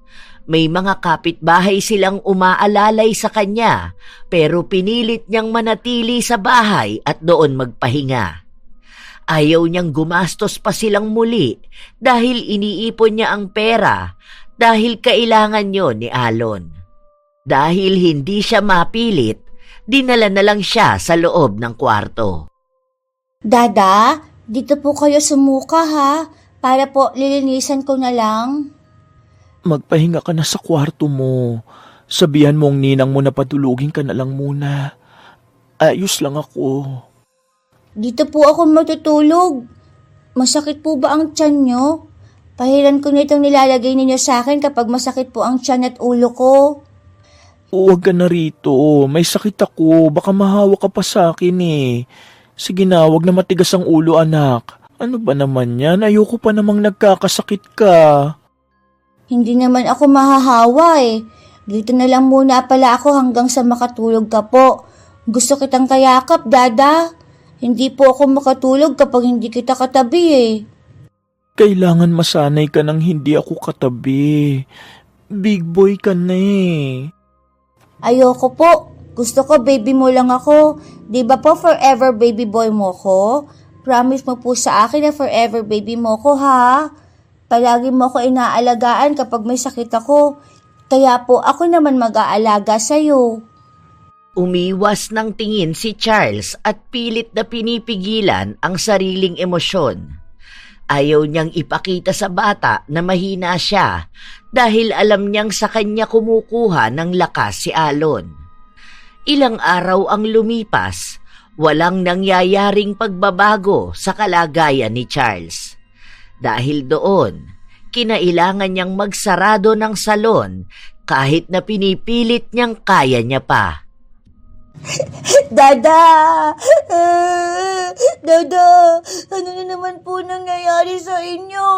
May mga kapitbahay silang umaalalay sa kanya pero pinilit niyang manatili sa bahay at doon magpahinga. Ayaw niyang gumastos pa silang muli dahil iniipon niya ang pera dahil kailangan yon ni Alon. Dahil hindi siya mapilit, dinala na lang siya sa loob ng kwarto. Dada, dito po kayo sumuka ha, para po lilinisan ko na lang. Magpahinga ka na sa kwarto mo. Sabihan mo ang ninang mo na patulugin ka na lang muna. Ayos lang ako. Dito po ako matutulog. Masakit po ba ang tiyan nyo? Pahiran ko nitong nilalagay ninyo sa akin kapag masakit po ang tiyan at ulo ko. Huwag ka na rito. May sakit ako. Baka mahawa ka pa sa akin eh. Sige na, huwag na matigas ang ulo, anak. Ano ba naman yan? Ayoko pa namang nagkakasakit ka. Hindi naman ako mahahawa eh. Dito na lang muna pala ako hanggang sa makatulog ka po. Gusto kitang kayakap, Dada. Hindi po ako makatulog kapag hindi kita katabi eh. Kailangan masanay ka nang hindi ako katabi. Big boy ka na eh. Ayoko po. Gusto ko baby mo lang ako. Di ba po forever baby boy mo ko? Promise mo po sa akin na forever baby mo ko ha. Palagi mo ko inaalagaan kapag may sakit ako. Kaya po ako naman mag-aalaga sa'yo. Umiwas ng tingin si Charles at pilit na pinipigilan ang sariling emosyon. Ayaw niyang ipakita sa bata na mahina siya dahil alam niyang sa kanya kumukuha ng lakas si Alon. Ilang araw ang lumipas, walang nangyayaring pagbabago sa kalagayan ni Charles. Dahil doon, kinailangan niyang magsarado ng salon kahit na pinipilit niyang kaya niya pa. Dada! Dada! Ano na naman po nangyayari sa inyo?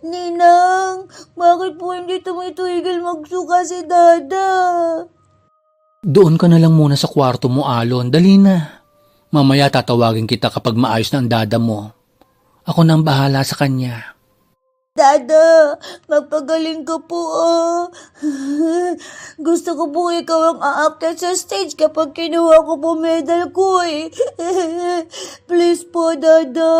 Ninang, bakit po hindi tumitigil magsuka si Dada? Doon ka na lang muna sa kwarto mo, Alon. Dali na. Mamaya tatawagin kita kapag maayos na ang dada mo. Ako na ang bahala sa kanya. Dada, magpagaling ka po ah. Gusto ko po ikaw ang aakyat sa stage kapag kinuha ko po medal ko eh. Please po, Dada.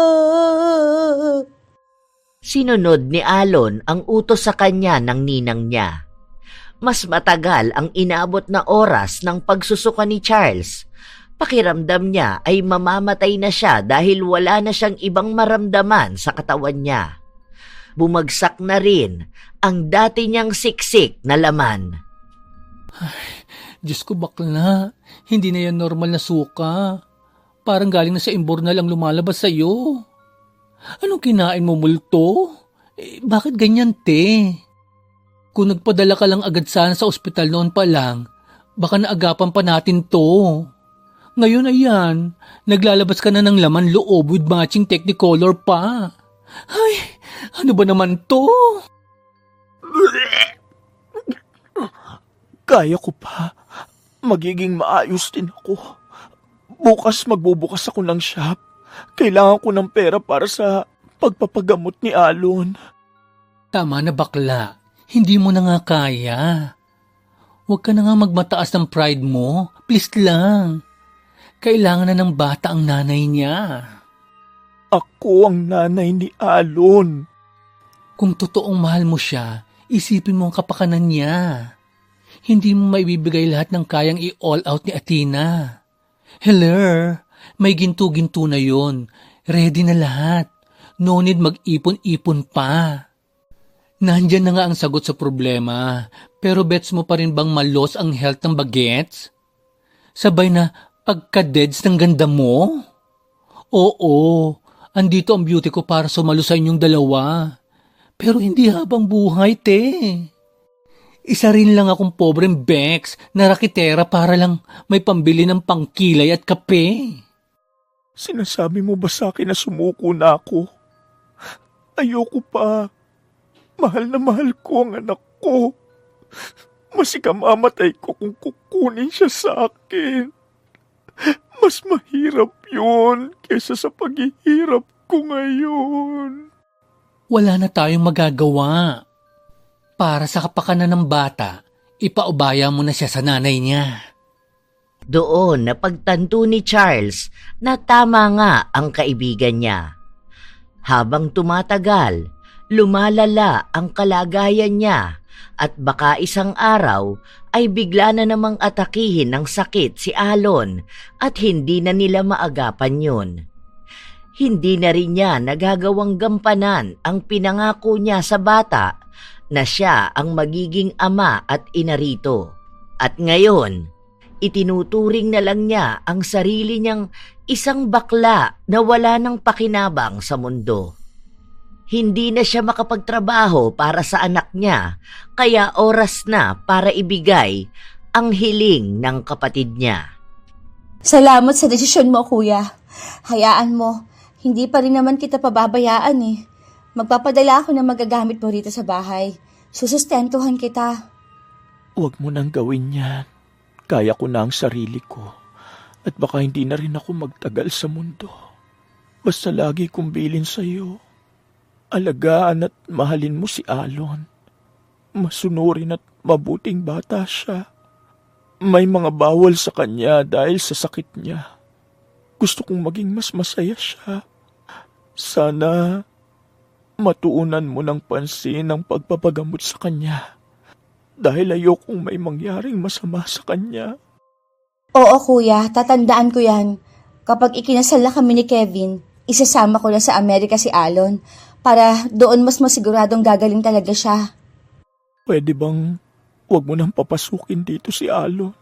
Sinunod ni Alon ang utos sa kanya ng ninang niya. Mas matagal ang inabot na oras ng pagsusuka ni Charles. Pakiramdam niya ay mamamatay na siya dahil wala na siyang ibang maramdaman sa katawan niya. Bumagsak na rin ang dati niyang siksik na laman. Ay, Diyos ko bakla, hindi na yan normal na suka. Parang galing na sa imbor na lang lumalabas sa'yo. Anong kinain mo, multo? Bakit ganyan, te? Kung nagpadala ka lang agad sana sa ospital noon pa lang, baka naagapan pa natin to. Ngayon ayan, naglalabas ka na ng laman loob with matching Technicolor pa. Ay, ano ba naman to? Kaya ko pa. Magiging maayos din ako. Bukas magbubukas ako ng shop. Kailangan ko ng pera para sa pagpapagamot ni Alon. Tama na bakla, hindi mo na nga kaya. Huwag ka na nga magmataas ng pride mo, please lang. Kailangan na ng bata ang nanay niya. Ako ang nanay ni Alon. Kung totoong mahal mo siya, isipin mo ang kapakanan niya. Hindi mo maibibigay lahat ng kayang i-all out ni Athena. Hello, may ginto-ginto na yon. Ready na lahat. No need mag-ipon-ipon pa. Nandyan na nga ang sagot sa problema, pero bets mo pa rin bang malos ang health ng bagets? Sabay na pagka-deads ng ganda mo? Oo, andito ang beauty ko para sumalo sa inyong dalawa. Pero hindi habang buhay, te. Isa rin lang akong pobreng Bex na rakitera para lang may pambili ng pangkilay at kape. Sinasabi mo ba sa akin na sumuko na ako? Ayoko pa. Mahal na mahal ko ang anak ko. Mas ikamamatay ko kung kukunin siya sa akin. Mas mahirap yun kesa sa paghihirap ko ngayon. Wala na tayong magagawa. Para sa kapakanan ng bata, ipaubaya mo na siya sa nanay niya. Doon napagtanto ni Charles na tama nga ang kaibigan niya. Habang tumatagal, lumalala ang kalagayan niya at baka isang araw ay bigla na namang atakihin ng sakit si Alon at hindi na nila maagapan yun. Hindi na rin niya nagagawang gampanan ang pinangako niya sa bata na siya ang magiging ama at ina rito. At ngayon, itinuturing na lang niya ang sarili niyang isang bakla na wala ng pakinabang sa mundo. Hindi na siya makapagtrabaho para sa anak niya, kaya oras na para ibigay ang hiling ng kapatid niya. Salamat sa desisyon mo, kuya. Hayaan mo, hindi pa rin naman kita pababayaan eh. Magpapadala ako ng magagamit mo rito sa bahay. Susustentuhan kita. Huwag mo nang gawin yan. Kaya ko na ang sarili ko. At baka hindi na rin ako magtagal sa mundo. Basta lagi kong bilin sa'yo. Alagaan at mahalin mo si Alon. Masunurin at mabuting bata siya. May mga bawal sa kanya dahil sa sakit niya. Gusto kong maging mas masaya siya. Sana matuunan mo ng pansin ang pagpapagamot sa kanya. Dahil ayokong may mangyaring masama sa kanya. Oo, kuya. Tatandaan ko yan. Kapag ikinasal na kami ni Kevin, isasama ko na sa Amerika si Alon para doon mas masiguradong gagaling talaga siya. Pwede bang huwag mo nang papasukin dito si Alon?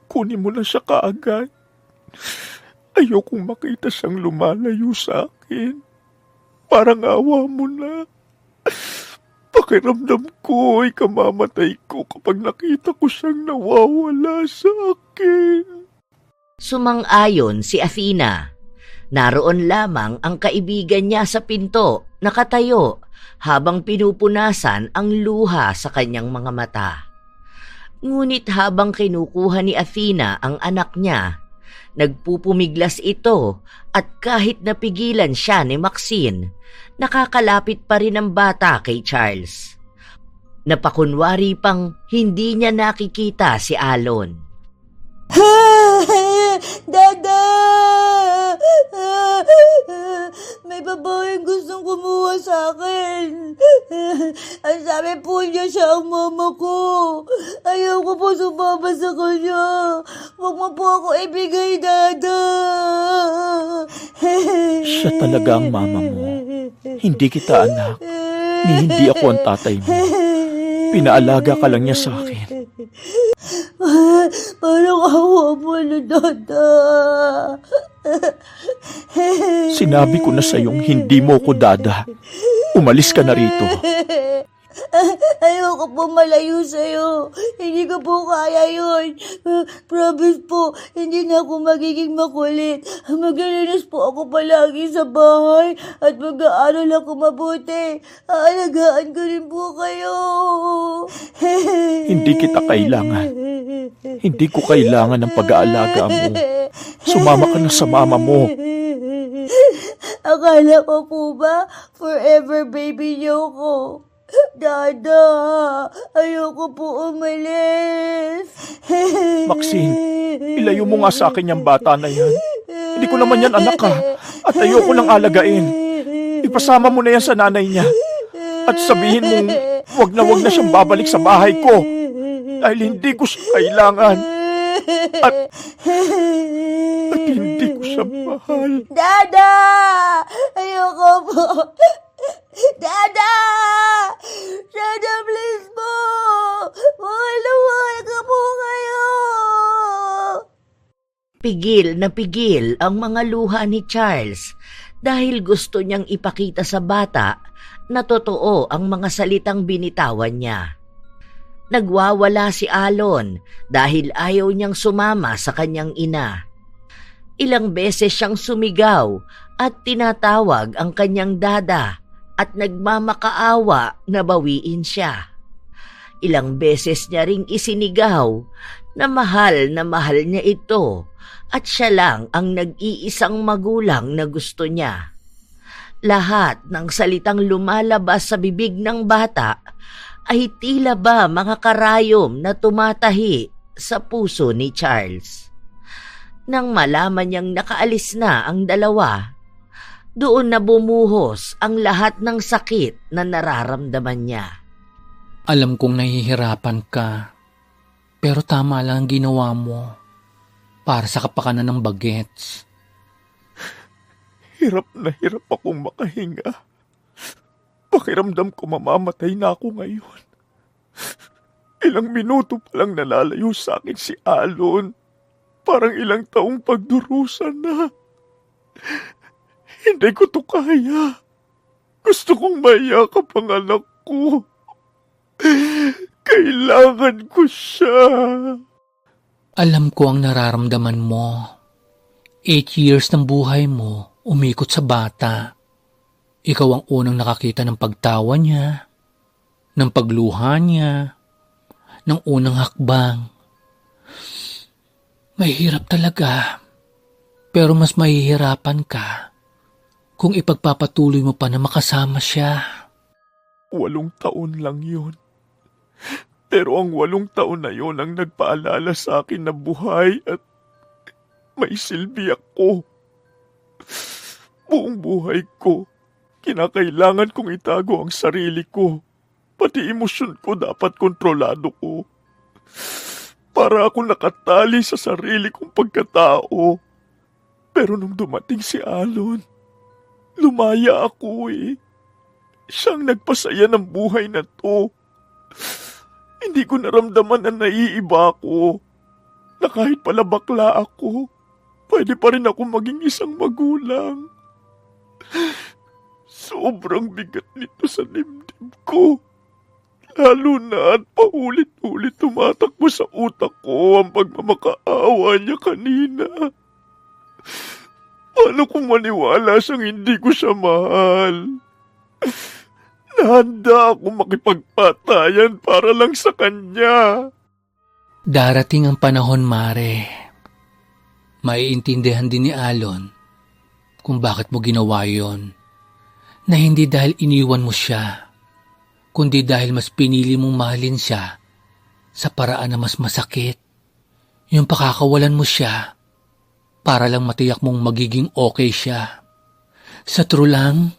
Kunin mo na siya kaagad. Ayokong makita siyang lumalayo sa akin. Parang awa mo na. Pakiramdam ko ay kamamatay ko kapag nakita ko siyang nawawala sa akin. Sumang-ayon si Athena. Naroon lamang ang kaibigan niya sa pinto, nakatayo, habang pinupunasan ang luha sa kanyang mga mata. Ngunit habang kinukuha ni Athena ang anak niya, nagpupumiglas ito at kahit napigilan siya ni Maxine, nakakalapit pa rin ang bata kay Charles. Napakunwari pang hindi niya nakikita si Alon. Dada! May babaeng gustong kumuha sa akin. Ang sabi po niya siya ang mama ko. Ayaw ko po sumama sa kanya. Huwag mo po ako ibigay, Dada. Siya talaga ang mama mo. Hindi kita anak. Ni hindi ako ang tatay mo. Pinaalaga ka lang niya sa akin. Parang awa mo na, Dada. Sinabi ko na sa'yong hindi mo ko dada. Umalis ka na rito. Ayoko po malayo sa'yo. Hindi ko po kaya yun. Promise po, hindi na ako magiging makulit. Maglilinis po ako palagi sa bahay at mag-aaral ako mabuti. Aalagaan ko rin po kayo. Hindi kita kailangan. Hindi ko kailangan ng pag-aalaga mo. Sumama ka na sa mama mo. Akala ko po ba forever baby niyo ko? Dada, ayoko po umalis. Maxine, ilayo mo nga sa akin yung bata na yan. Hindi ko naman yan anak ka. At ayoko nang alagain. Ipasama mo na yan sa nanay niya. At sabihin mong wag na siyang babalik sa bahay ko. Dahil hindi ko siya kailangan. At hindi ko siya mahal. Dada! Ayoko po. Dada! Dada, please po! Mahal ka po kayo! Pigil na pigil ang mga luha ni Charles dahil gusto niyang ipakita sa bata na totoo ang mga salitang binitawan niya. Nagwawala si Alon dahil ayaw niyang sumama sa kanyang ina. Ilang beses siyang sumigaw at tinatawag ang kanyang dada at nagmamakaawa na bawiin siya. Ilang beses niya ring isinigaw na mahal niya ito at siya lang ang nag-iisang magulang na gusto niya. Lahat ng salitang lumalabas sa bibig ng bata ay tila ba mga karayom na tumatahi sa puso ni Charles. Nang malaman niyang nakaalis na ang dalawa, doon na bumuhos ang lahat ng sakit na nararamdaman niya. Alam kong nahihirapan ka, pero tama lang ang ginawa mo para sa kapakanan ng bagets. Hirap na hirap akong makahinga. Pakiramdam ko mamamatay na ako ngayon. Ilang minuto pa lang nalalayo sa akin si Alon. Parang ilang taong pagdurusan na. Hindi ko to kaya. Gusto kong mayakap ang anak ko. Kailangan ko siya. Alam ko ang nararamdaman mo. 8 years ng buhay mo umikot sa bata. Ikaw ang unang nakakita ng pagtawa niya, ng pagluha niya, ng unang hakbang. Mahirap talaga, pero mas mahihirapan ka kung ipagpapatuloy mo pa na makasama siya. 8 taon lang yun. Pero ang 8 taon na yun ang nagpaalala sa akin na buhay at may silbi ako. Buong buhay ko, kinakailangan kong itago ang sarili ko. Pati emosyon ko dapat kontrolado ko. Para ako nakatali sa sarili kong pagkatao. Pero nung dumating si Alon, lumaya ako eh. Siyang nagpasaya ng buhay na to. Hindi ko naramdaman na naiiba ako. Na kahit pala bakla ako, pwede pa rin ako maging isang magulang. Sobrang bigat nito sa dibdib ko. Lalo na at paulit-ulit tumatakbo sa utak ko ang pagmamakaawa niya kanina. Paano kung maniwala siyang hindi ko siya mahal? Nahanda ako makipagpatayan para lang sa kanya. Darating ang panahon, Mare. Maiintindihan din ni Alon kung bakit mo ginawa yon. Na hindi dahil iniwan mo siya, kundi dahil mas pinili mong mahalin siya sa paraan na mas masakit. Yung pakakawalan mo siya para lang matiyak mong magiging okay siya. Sa true lang,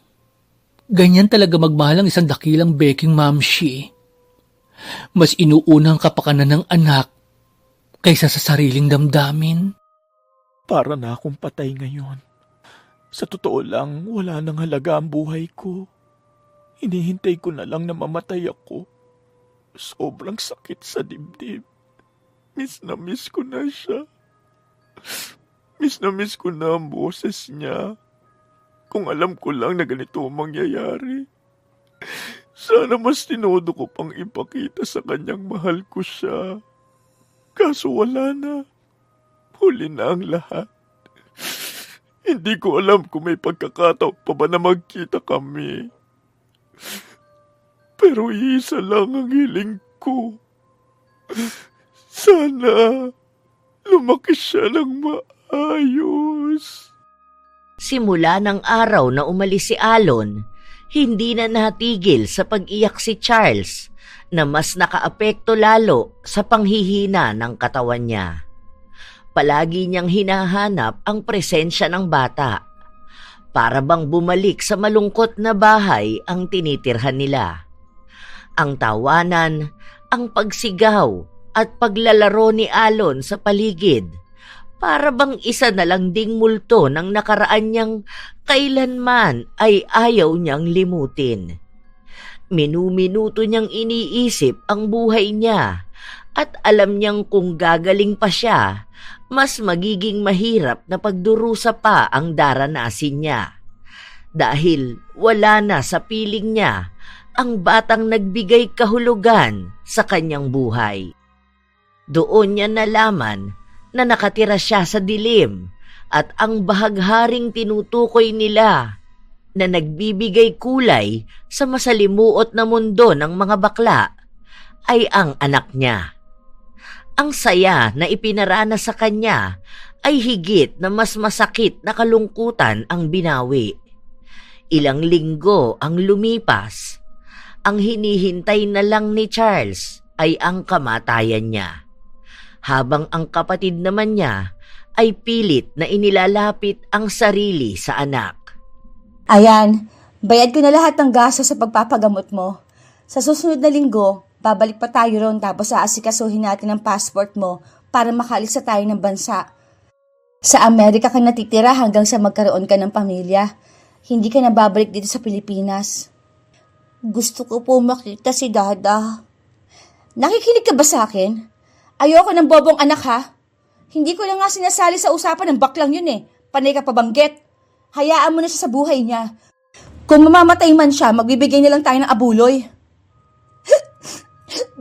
ganyan talaga magmahal ang isang dakilang beking mamshi. Mas inuuna ang kapakanan ng anak kaysa sa sariling damdamin. Para na akong patay ngayon. Sa totoo lang, wala nang halaga ang buhay ko. Hinihintay ko na lang na mamatay ako. Sobrang sakit sa dibdib. Miss na miss ko na siya. Miss na miss ko na ang boses niya. Kung alam ko lang na ganito ang mangyayari. Sana mas tinodo ko pang ipakita sa kanyang mahal ko siya. Kaso wala na. Huli na ang lahat. Hindi ko alam kung may pagkakataon pa ba na magkita kami. Pero isa lang ang hiling ko. Sana lumaki siya ng maayos. Simula ng araw na umalis si Alon, hindi na natigil sa pag-iyak si Charles na mas nakaapekto lalo sa panghihina ng katawan niya. Palagi niyang hinahanap ang presensya ng bata. Para bang bumalik sa malungkot na bahay ang tinitirhan nila. Ang tawanan, ang pagsigaw at paglalaro ni Alon sa paligid. Para bang isa na lang ding multo ng nakaraan niyang kailanman ay ayaw niyang limutin. Minu-minuto niyang iniisip ang buhay niya at alam niyang kung gagaling pa siya, mas magiging mahirap na pagdurusa pa ang daranasin niya. dahil wala na sa piling niya ang batang nagbigay kahulugan sa kanyang buhay. Doon niya nalaman na nakatira siya sa dilim at ang bahagharing tinutukoy nila na nagbibigay kulay sa masalimuot na mundo ng mga bakla ay ang anak niya. Ang saya na ipinarana sa kanya ay higit na mas masakit na kalungkutan ang binawi. Ilang linggo ang lumipas. Ang hinihintay na lang ni Charles ay ang kamatayan niya. Habang ang kapatid naman niya ay pilit na inilalapit ang sarili sa anak. Ayan, bayad ko na lahat ng gastos sa pagpapagamot mo. Sa susunod na linggo, babalik pa tayo ron tapos aasikasuhin natin ang passport mo para makaalis na tayo ng bansa. Sa Amerika ka natitira hanggang sa magkaroon ka ng pamilya. Hindi ka na babalik dito sa Pilipinas. Gusto ko po makita si Dada. Nakikinig ka ba sa akin? Ayoko ng bobong anak ha. Hindi ko na nga sinasali sa usapan ng baklang yun eh. Panay ka pabanggit. Hayaan mo na siya sa buhay niya. Kung mamamatay man siya, magbibigay na lang tayo ng abuloy.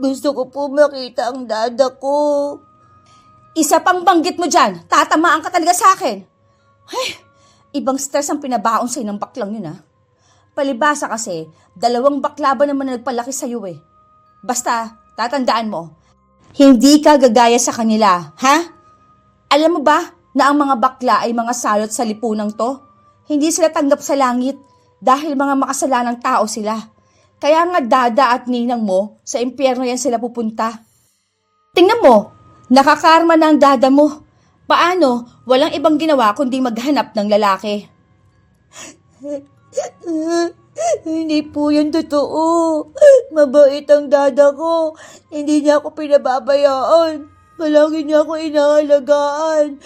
Gusto ko po makita ang dada ko. Isa pang banggit mo dyan, tatamaan ka talaga sa akin. Ay, ibang stress ang pinabaon sa'yo ng baklang yun Palibasa kasi, 2 bakla ba naman na nagpalaki sa'yo eh. Basta, tatandaan mo, hindi ka gagaya sa kanila, ha? Alam mo ba na ang mga bakla ay mga salot sa lipunang to? Hindi sila tanggap sa langit dahil mga makasalanang tao sila. Kaya nga dada at ninang mo, sa impyerno yan sila pupunta. Tingnan mo, nakakarma na ang dada mo. Paano? Walang ibang ginawa kundi maghanap ng lalaki. Hindi po yan totoo. Mabait ang dada ko. Hindi niya ako pinababayaan. Palagi niya ako inaalagaan.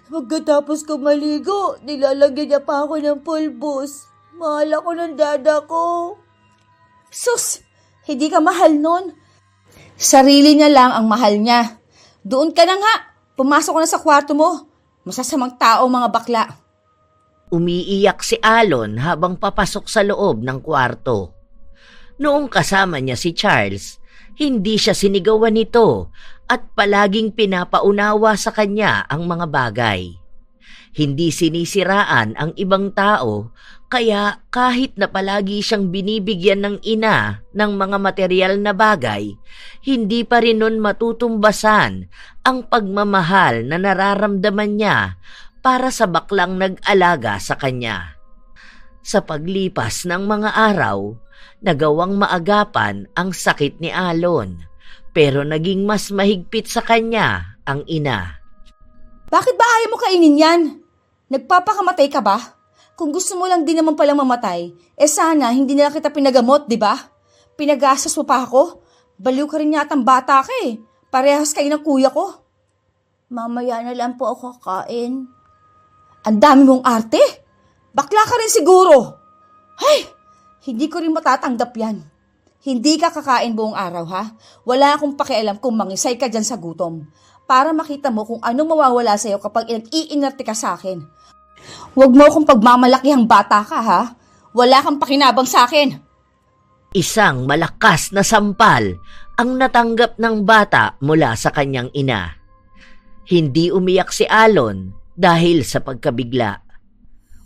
Pagkatapos ko maligo, nilalagyan niya pa ako ng pulbos. Mahal ako ng dada ko. Sus, hindi ka mahal nun. Sarili niya lang ang mahal niya. Doon ka na nga. Pumasok ka na sa kwarto mo. Masasamang tao mga bakla. Umiiyak si Alon habang papasok sa loob ng kwarto. Noong kasama niya si Charles, hindi siya sinigawan nito at palaging pinapaunawa sa kanya ang mga bagay. Hindi sinisiraan ang ibang tao, kaya kahit na palagi siyang binibigyan ng ina ng mga material na bagay, hindi pa rin nun matutumbasan ang pagmamahal na nararamdaman niya para sa baklang nag-alaga sa kanya. Sa paglipas ng mga araw, nagawang maagapan ang sakit ni Alon, pero naging mas mahigpit sa kanya ang ina. Bakit ba ayaw mo kainin yan? Nagpapakamatay ka ba? Kung gusto mo lang din naman palang mamatay, sana hindi na kita pinagamot, di ba? Pinagastos mo pa ako? Baliw ka rin yatang bata ka eh. Parehas kayo ng kuya ko. Mamaya na lang po ako kakain. Ang dami mong arte. Bakla ka rin siguro. Ay, hindi ko rin matatanggap yan. Hindi ka kakain buong araw ha. Wala akong pakialam kung mangisay ka dyan sa gutom. Para makita mo kung ano mawawala sa'yo kapag nag-iinerte ka sa akin. Huwag mo akong pagmamalakihang bata ka ha. Wala kang pakinabang sa akin. Isang malakas na sampal ang natanggap ng bata mula sa kanyang ina. Hindi umiyak si Alon dahil sa pagkabigla.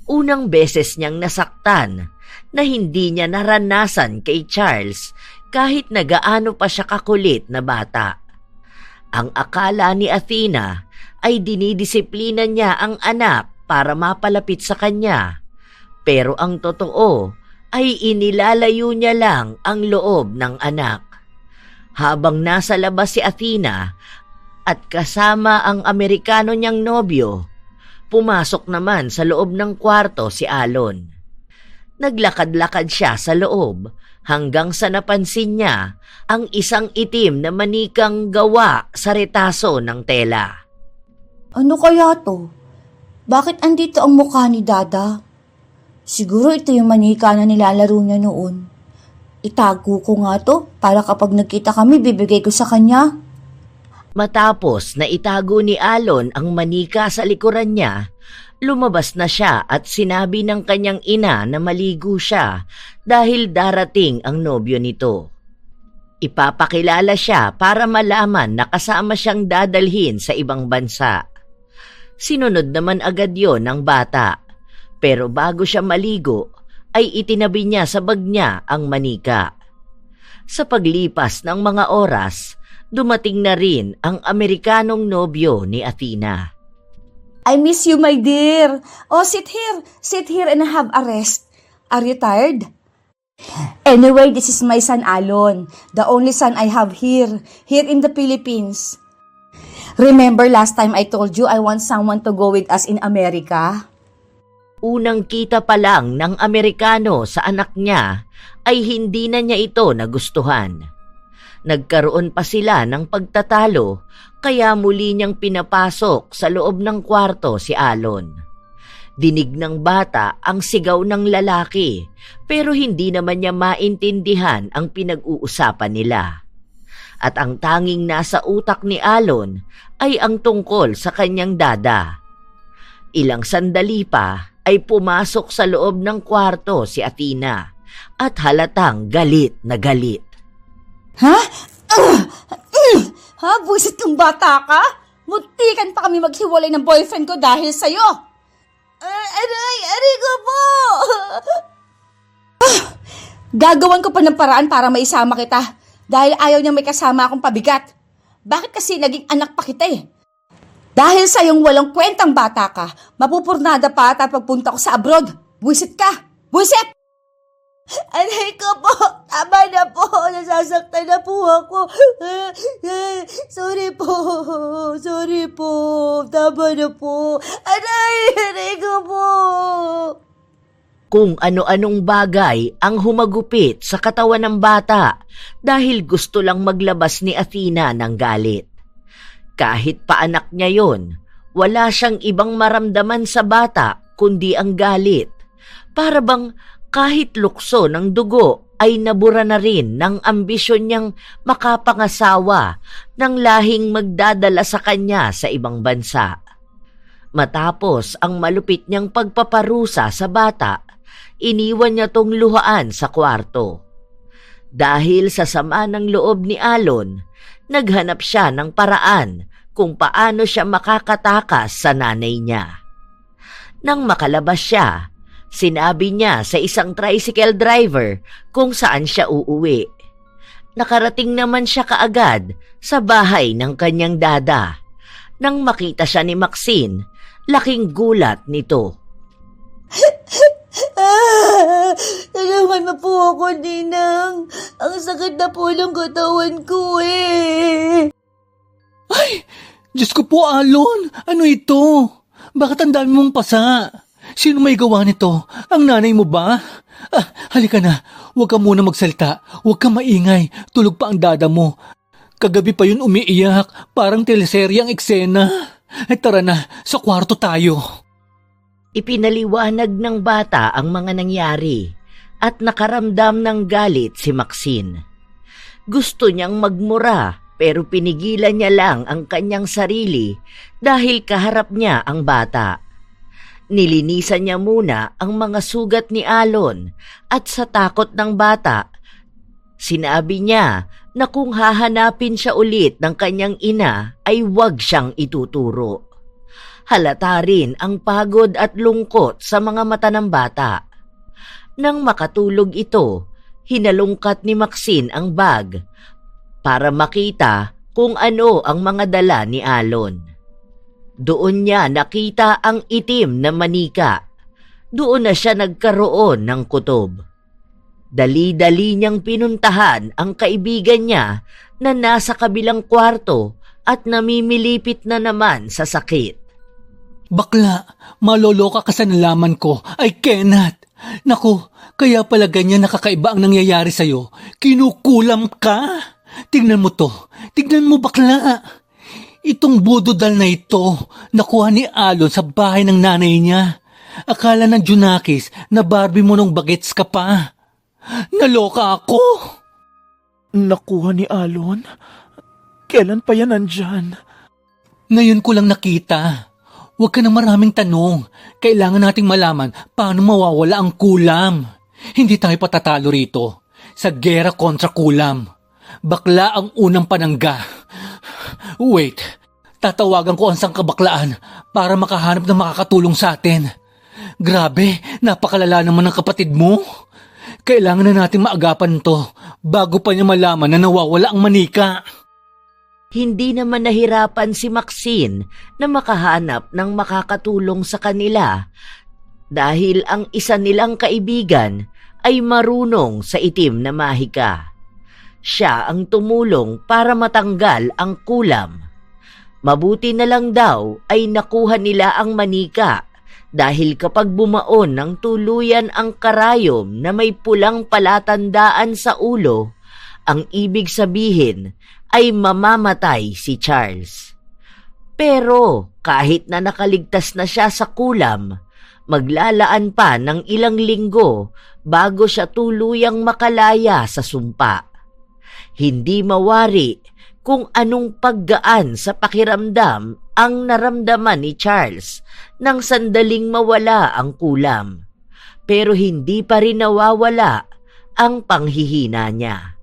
Unang beses niyang nasaktan na hindi niya naranasan kay Charles kahit na gaano pa siya kakulit na bata. Ang akala ni Athena ay dinidisiplina niya ang anak para mapalapit sa kanya, pero ang totoo ay inilalayo niya lang ang loob ng anak. Habang nasa labas si Athena at kasama ang Amerikano niyang nobyo, pumasok naman sa loob ng kwarto si Alon. Naglakad-lakad siya sa loob hanggang sa napansin niya ang isang itim na manikang gawa sa retaso ng tela. Ano kaya to? Bakit andito ang mukha ni Dada? Siguro ito yung manika na nilalaro niya noon. Itago ko nga to para kapag nagkita kami bibigay ko sa kanya. Matapos na itago ni Alon ang manika sa likuran niya, Lumabas na siya at sinabi ng kanyang ina na maligo siya dahil darating ang nobyo nito. Ipapakilala siya para malaman na kasama siyang dadalhin sa ibang bansa. Sinunod naman agad yon ng bata, pero bago siya maligo ay itinabi niya sa bag niya ang manika. Sa paglipas ng mga oras, dumating na rin ang Amerikanong nobyo ni Athena. I miss you, my dear. Oh, sit here and have a rest. Are you tired? Anyway, this is my son Alon, the only son I have here in the Philippines. Remember last time I told you I want someone to go with us in America? Unang kita pa lang ng Amerikano sa anak niya ay hindi na niya ito nagustuhan. Nagkaroon pa sila ng pagtatalo kaya muli niyang pinapasok sa loob ng kwarto si Alon. Dinig ng bata ang sigaw ng lalaki pero hindi naman niya maintindihan ang pinag-uusapan nila. At ang tanging nasa utak ni Alon ay ang tungkol sa kanyang dada. Ilang sandali pa ay pumasok sa loob ng kwarto si Athena at halatang galit na galit. Ha? Ha? Buisit kang bata ka? Muntikan pa kami maghiwalay ng boyfriend ko dahil sa'yo. Aray ko po! Gagawan ko pa ng paraan para maisama kita dahil ayaw niyang may kasama akong pabigat. Bakit kasi naging anak pa kita eh? Dahil sa iyong walang kwentang bata ka, mapupurnada pa at pagpunta ko sa abroad. Buisit ka! Buisit! Aray ko po! Tama na po! Nasasaktan na po ako! Sorry po! Tama na po! Aray ko po! Kung ano-anong bagay ang humagupit sa katawan ng bata dahil gusto lang maglabas ni Athena ng galit. Kahit paanak niya yon, wala siyang ibang maramdaman sa bata kundi ang galit. Para bang kahit lukso ng dugo ay nabura na rin ng ambisyon niyang makapangasawa ng lahing magdadala sa kanya sa ibang bansa. Matapos ang malupit niyang pagpaparusa sa bata, iniwan niya tong luhaan sa kwarto. Dahil sa sama ng loob ni Alon, naghanap siya ng paraan kung paano siya makakatakas sa nanay niya. Nang makalabas siya, sinabi niya sa isang tricycle driver kung saan siya uuwi. Nakarating naman siya kaagad sa bahay ng kanyang dada. Nang makita siya ni Maxine, laking gulat nito. Tulungan mo po ako, Ninang. Ang sakit na po ng katawan ko eh. Ay, Diyos ko po, Alon. Ano ito? Bakit ang dami mong pasa? Sino may gawa nito? Ang nanay mo ba? Halika na. Huwag ka muna magsalita. Huwag ka maingay. Tulog pa ang dada mo. Kagabi pa yun umiiyak. Parang teleserye ang eksena. Tara na, sa kwarto tayo. Ipinaliwanag ng bata ang mga nangyari at nakaramdam ng galit si Maxine. Gusto niyang magmura pero pinigilan niya lang ang kanyang sarili dahil kaharap niya ang bata. Nilinisan niya muna ang mga sugat ni Alon at sa takot ng bata, sinabi niya na kung hahanapin siya ulit ng kanyang ina ay huwag siyang ituturo. Halata rin ang pagod at lungkot sa mga mata ng bata. Nang makatulog ito, hinalungkat ni Maxine ang bag para makita kung ano ang mga dala ni Alon. Doon niya nakita ang itim na manika. Doon na siya nagkaroon ng kutob. Dali-dali niyang pinuntahan ang kaibigan niya na nasa kabilang kwarto at namimilipit na naman sa sakit. Bakla, maloloka ka sa nalaman ko. I cannot. Naku, kaya pala ganyan nakakaiba ang nangyayari sa'yo. Kinukulam ka. Tignan mo to. Tignan mo, bakla. Itong budodal na ito, nakuha ni Alon sa bahay ng nanay niya. Akala ng Junakis na Barbie mo nung bagets ka pa. Naloka ako. Nakuha ni Alon? Kailan pa yan nandyan? Ngayon ko lang nakita. Huwag ka ng maraming tanong. Kailangan nating malaman paano mawawala ang kulam. Hindi tayo patatalo rito sa gera kontra kulam. Bakla ang unang panangga. Wait, tatawagan ko ang sangkabaklaan para makahanap ng makakatulong sa atin. Grabe, napakalala naman ng kapatid mo. Kailangan na nating maagapan to bago pa niya malaman na nawawala ang manika. Hindi naman nahirapan si Maxine na makahanap ng makakatulong sa kanila dahil ang isa nilang kaibigan ay marunong sa itim na mahika. Siya ang tumulong para matanggal ang kulam. Mabuti na lang daw ay nakuha nila ang manika dahil kapag bumaon ng tuluyan ang karayom na may pulang palatandaan sa ulo, ang ibig sabihin ay mamamatay si Charles. Pero kahit na nakaligtas na siya sa kulam, maglalaan pa ng ilang linggo bago siya tuluyang makalaya sa sumpa. Hindi mawari kung anong paggaan sa pakiramdam ang naramdaman ni Charles nang sandaling mawala ang kulam. Pero hindi pa rin nawawala ang panghihina niya.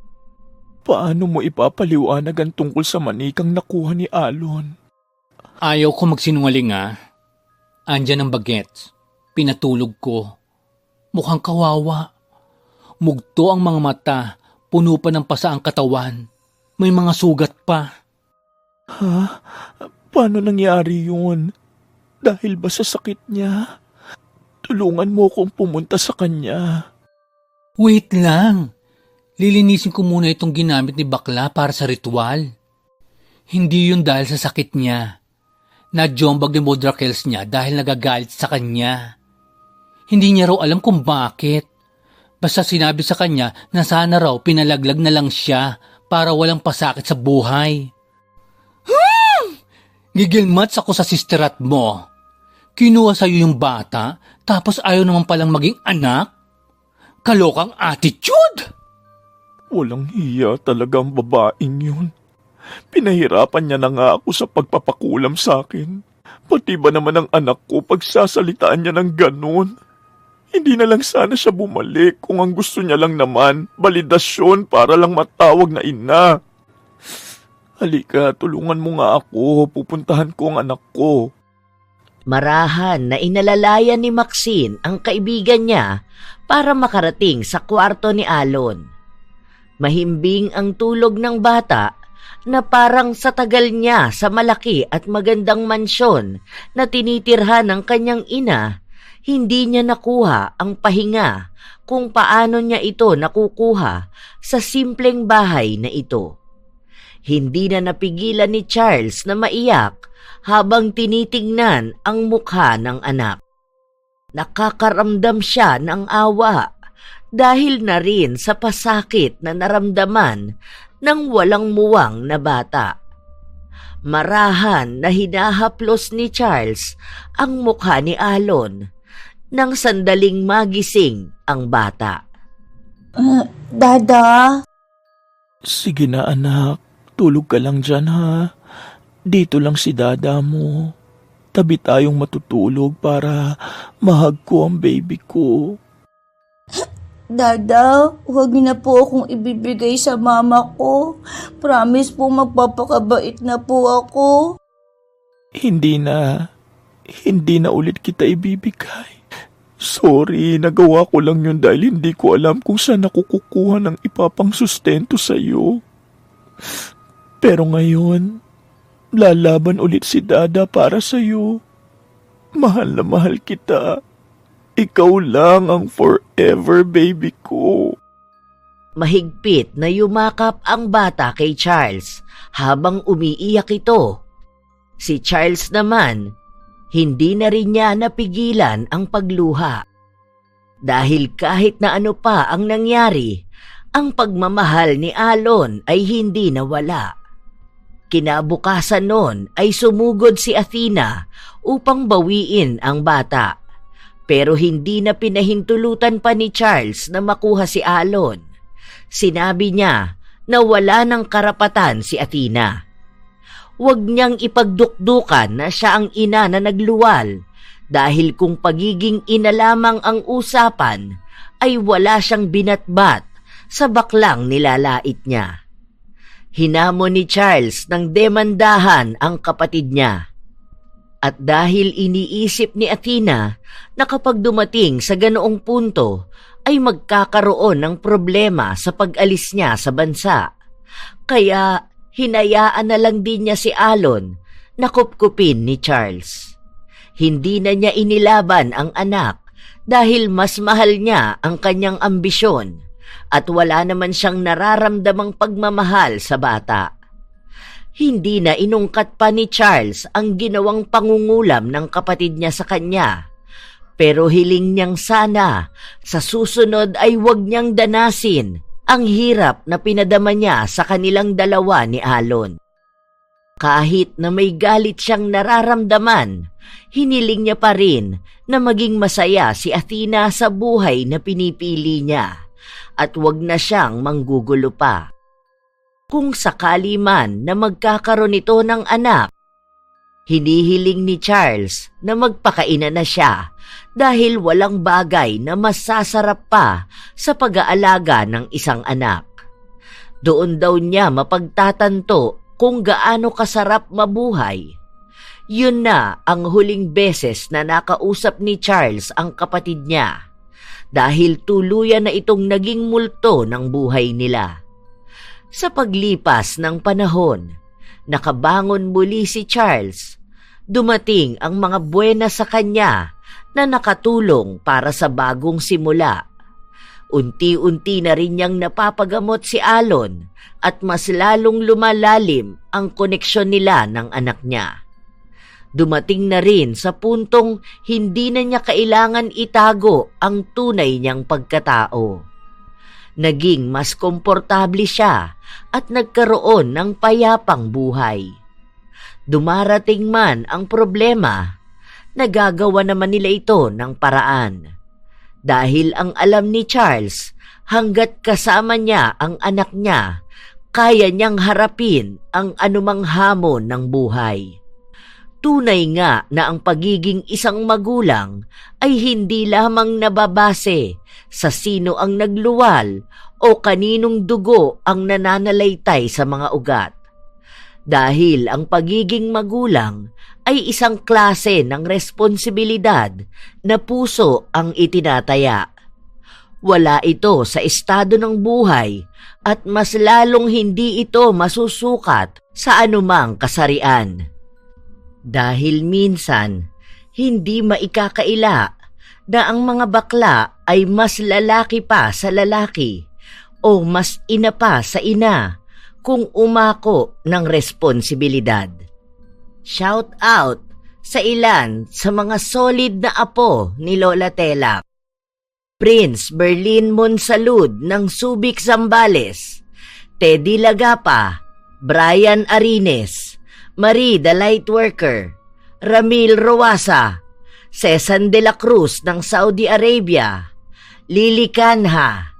Paano mo ipapaliwanag ang tungkol sa manikang nakuha ni Alon? Ayaw ko magsinungaling Andyan ang bagets. Pinatulog ko. Mukhang kawawa. Mugto ang mga mata. Puno pa ng pasa ang katawan. May mga sugat pa. Ha? Paano nangyari yun? Dahil ba sa sakit niya? Tulungan mo akong pumunta sa kanya. Wait lang. Lilinisin ko muna itong ginamit ni bakla para sa ritual. Hindi yun dahil sa sakit niya. Nadyombag ni Modrakels niya dahil nagagalit sa kanya. Hindi niya raw alam kung bakit. Basta sinabi sa kanya na sana raw pinalaglag na lang siya para walang pasakit sa buhay. Gigilmats ako sa sisterat mo. Kinuha sa'yo yung bata tapos ayaw naman palang maging anak? Kalokang attitude! Walang hiya talaga ang babaeng yun. Pinahirapan niya na nga ako sa pagpapakulam sa akin. Pati ba naman ang anak ko pagsasalitaan niya ng ganun? Hindi na lang sana siya bumalik kung ang gusto niya lang naman, balidasyon para lang matawag na ina. Halika, tulungan mo nga ako. Pupuntahan ko ang anak ko. Marahan na inalalayan ni Maxine ang kaibigan niya para makarating sa kwarto ni Alon. Mahimbing ang tulog ng bata na parang sa tagal niya sa malaki at magandang mansyon na tinitirhan ng kanyang ina, hindi niya nakuha ang pahinga kung paano niya ito nakukuha sa simpleng bahay na ito. Hindi na napigilan ni Charles na maiyak habang tinitingnan ang mukha ng anak. Nakakaramdam siya ng awa dahil na rin sa pasakit na naramdaman ng walang muwang na bata. Marahan na hinahaplos ni Charles ang mukha ni Alon nang sandaling magising ang bata. Dada? Sige na anak, tulog ka lang dyan ha. Dito lang si dada mo. Tabi tayong matutulog para mahag ko ang baby ko. Dada, huwag niyo na po akong ibibigay sa mama ko. Promise po magpapakabait na po ako. Hindi na ulit kita ibibigay. Sorry, nagawa ko lang yun dahil hindi ko alam kung saan ako kukuha ng ipapang sustento sa'yo. Pero ngayon, lalaban ulit si Dada para sa'yo. Mahal na mahal kita. Ikaw lang ang forever baby ko. Mahigpit na yumakap ang bata kay Charles habang umiiyak ito. Si Charles naman, hindi na rin niya napigilan ang pagluha. Dahil kahit na ano pa ang nangyari, ang pagmamahal ni Alon ay hindi nawala. Kinabukasan noon ay sumugod si Athena upang bawiin ang bata. Pero hindi na pinahintulutan pa ni Charles na makuha si Alon. Sinabi niya na wala ng karapatan si Athena. Huwag niyang ipagdukdukan na siya ang ina na nagluwal dahil kung pagiging ina lamang ang usapan ay wala siyang binatbat sa baklang nilalait niya. Hinamon ni Charles ng demandahan ang kapatid niya. At dahil iniisip ni Athena na kapag dumating sa ganoong punto ay magkakaroon ng problema sa pag-alis niya sa bansa, kaya hinayaan na lang din niya si Alon na kupkupin ni Charles. Hindi na niya inilaban ang anak dahil mas mahal niya ang kanyang ambisyon at wala naman siyang nararamdamang pagmamahal sa bata. Hindi na inungkat pa ni Charles ang ginawang pangungulam ng kapatid niya sa kanya, pero hiling niyang sana sa susunod ay huwag niyang danasin ang hirap na pinadama niya sa kanilang dalawa ni Alon. Kahit na may galit siyang nararamdaman, hiniling niya pa rin na maging masaya si Athena sa buhay na pinipili niya at huwag na siyang manggugulo pa. Kung sakali man na magkakaroon ito ng anak, hinihiling ni Charles na magpakaina na siya dahil walang bagay na mas sasarap pa sa pag-aalaga ng isang anak. Doon daw niya mapagtatanto kung gaano kasarap mabuhay. Yun na ang huling beses na nakausap ni Charles ang kapatid niya dahil tuluyan na itong naging multo ng buhay nila. Sa paglipas ng panahon, nakabangon muli si Charles. Dumating ang mga buwena sa kanya na nakatulong para sa bagong simula. Unti-unti na rin niyang napapagamot si Alon at mas lalong lumalalim ang koneksyon nila ng anak niya. Dumating na rin sa puntong hindi na niya kailangan itago ang tunay niyang pagkatao. Naging mas komportable siya at nagkaroon ng payapang buhay. Dumarating man ang problema, nagagawa naman nila ito ng paraan. Dahil ang alam ni Charles, hanggat kasama niya ang anak niya, kaya niyang harapin ang anumang hamon ng buhay. Tunay nga na ang pagiging isang magulang ay hindi lamang nababase sa sino ang nagluwal o kaninong dugo ang nananalaytay sa mga ugat. Dahil ang pagiging magulang ay isang klase ng responsibilidad na puso ang itinataya. Wala ito sa estado ng buhay at mas lalong hindi ito masusukat sa anumang kasarian. Dahil minsan, hindi maikakaila na ang mga bakla ay mas lalaki pa sa lalaki o mas ina pa sa ina kung umako ng responsibilidad. Shout out sa ilan sa mga solid na apo ni Lola Tela. Prince Berlin Monsalud ng Subic, Zambales, Teddy Lagapa, Brian Arines, Marie the Lightworker, Ramil Roasa, Cesan de la Cruz ng Saudi Arabia, Lily Canha,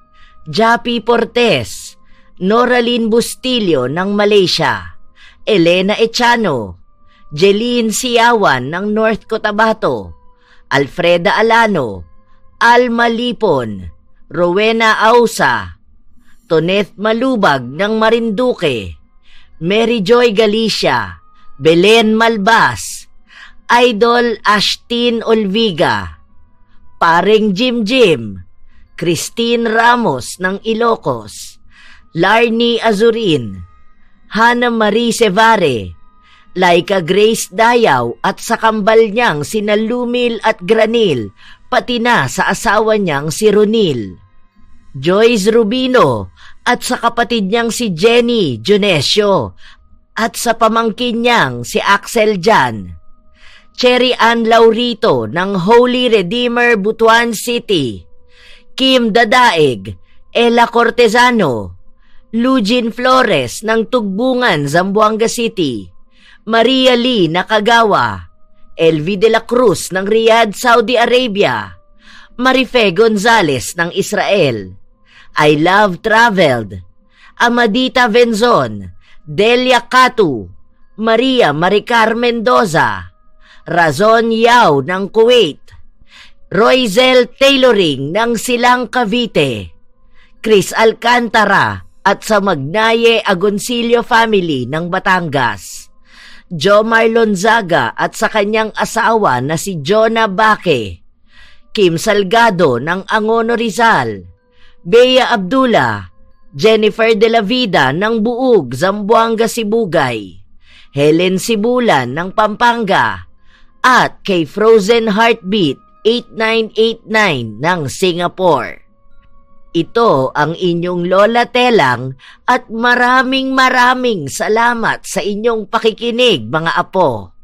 Japi Portes, Noraline Bustillo ng Malaysia, Elena Echano, Jeline Siawan ng North Cotabato, Alfreda Alano, Alma Lipon, Rowena Ausa, Toneth Malubag ng Marinduque, Mary Joy Galicia, Belen Malbas, Idol Ashtin Olviga, Paring Jim Jim, Christine Ramos ng Ilocos, Larny Azurin, Hana Marie Sevare, Laika Grace Dayaw at sa kambal niyang sina Lumil at Granil, pati na sa asawa niyang si Ronil, Joyce Rubino at sa kapatid niyang si Jenny Jonesio at sa pamangkin niyang si Axel Jan, Cherry Ann Laurito ng Holy Redeemer Butuan City, Kim Dadaeg, Ella Cortezano, Lugin Flores ng Tugbungan, Zamboanga City, Maria Lee Nakagawa, Elvi de la Cruz ng Riyadh, Saudi Arabia, Marife Gonzalez ng Israel, I Love Traveled, Amadita Venzon, Delia Catu, Maria Maricar Mendoza, Razon Yao ng Kuwait, Roizel Tailoring ng Silang Cavite, Chris Alcantara at sa Magnaye Agoncillo family ng Batangas, Jomar Lonzaga at sa kanyang asawa na si Jonah Baque, Kim Salgado ng Angono Rizal, Bea Abdullah, Jennifer De La Vida ng Buug, Zamboanga, Sibugay, Helen Sibulan ng Pampanga, at kay Frozen Heartbeat 8989 ng Singapore. Ito ang inyong Lola Telang at maraming salamat sa inyong pakikinig mga apo.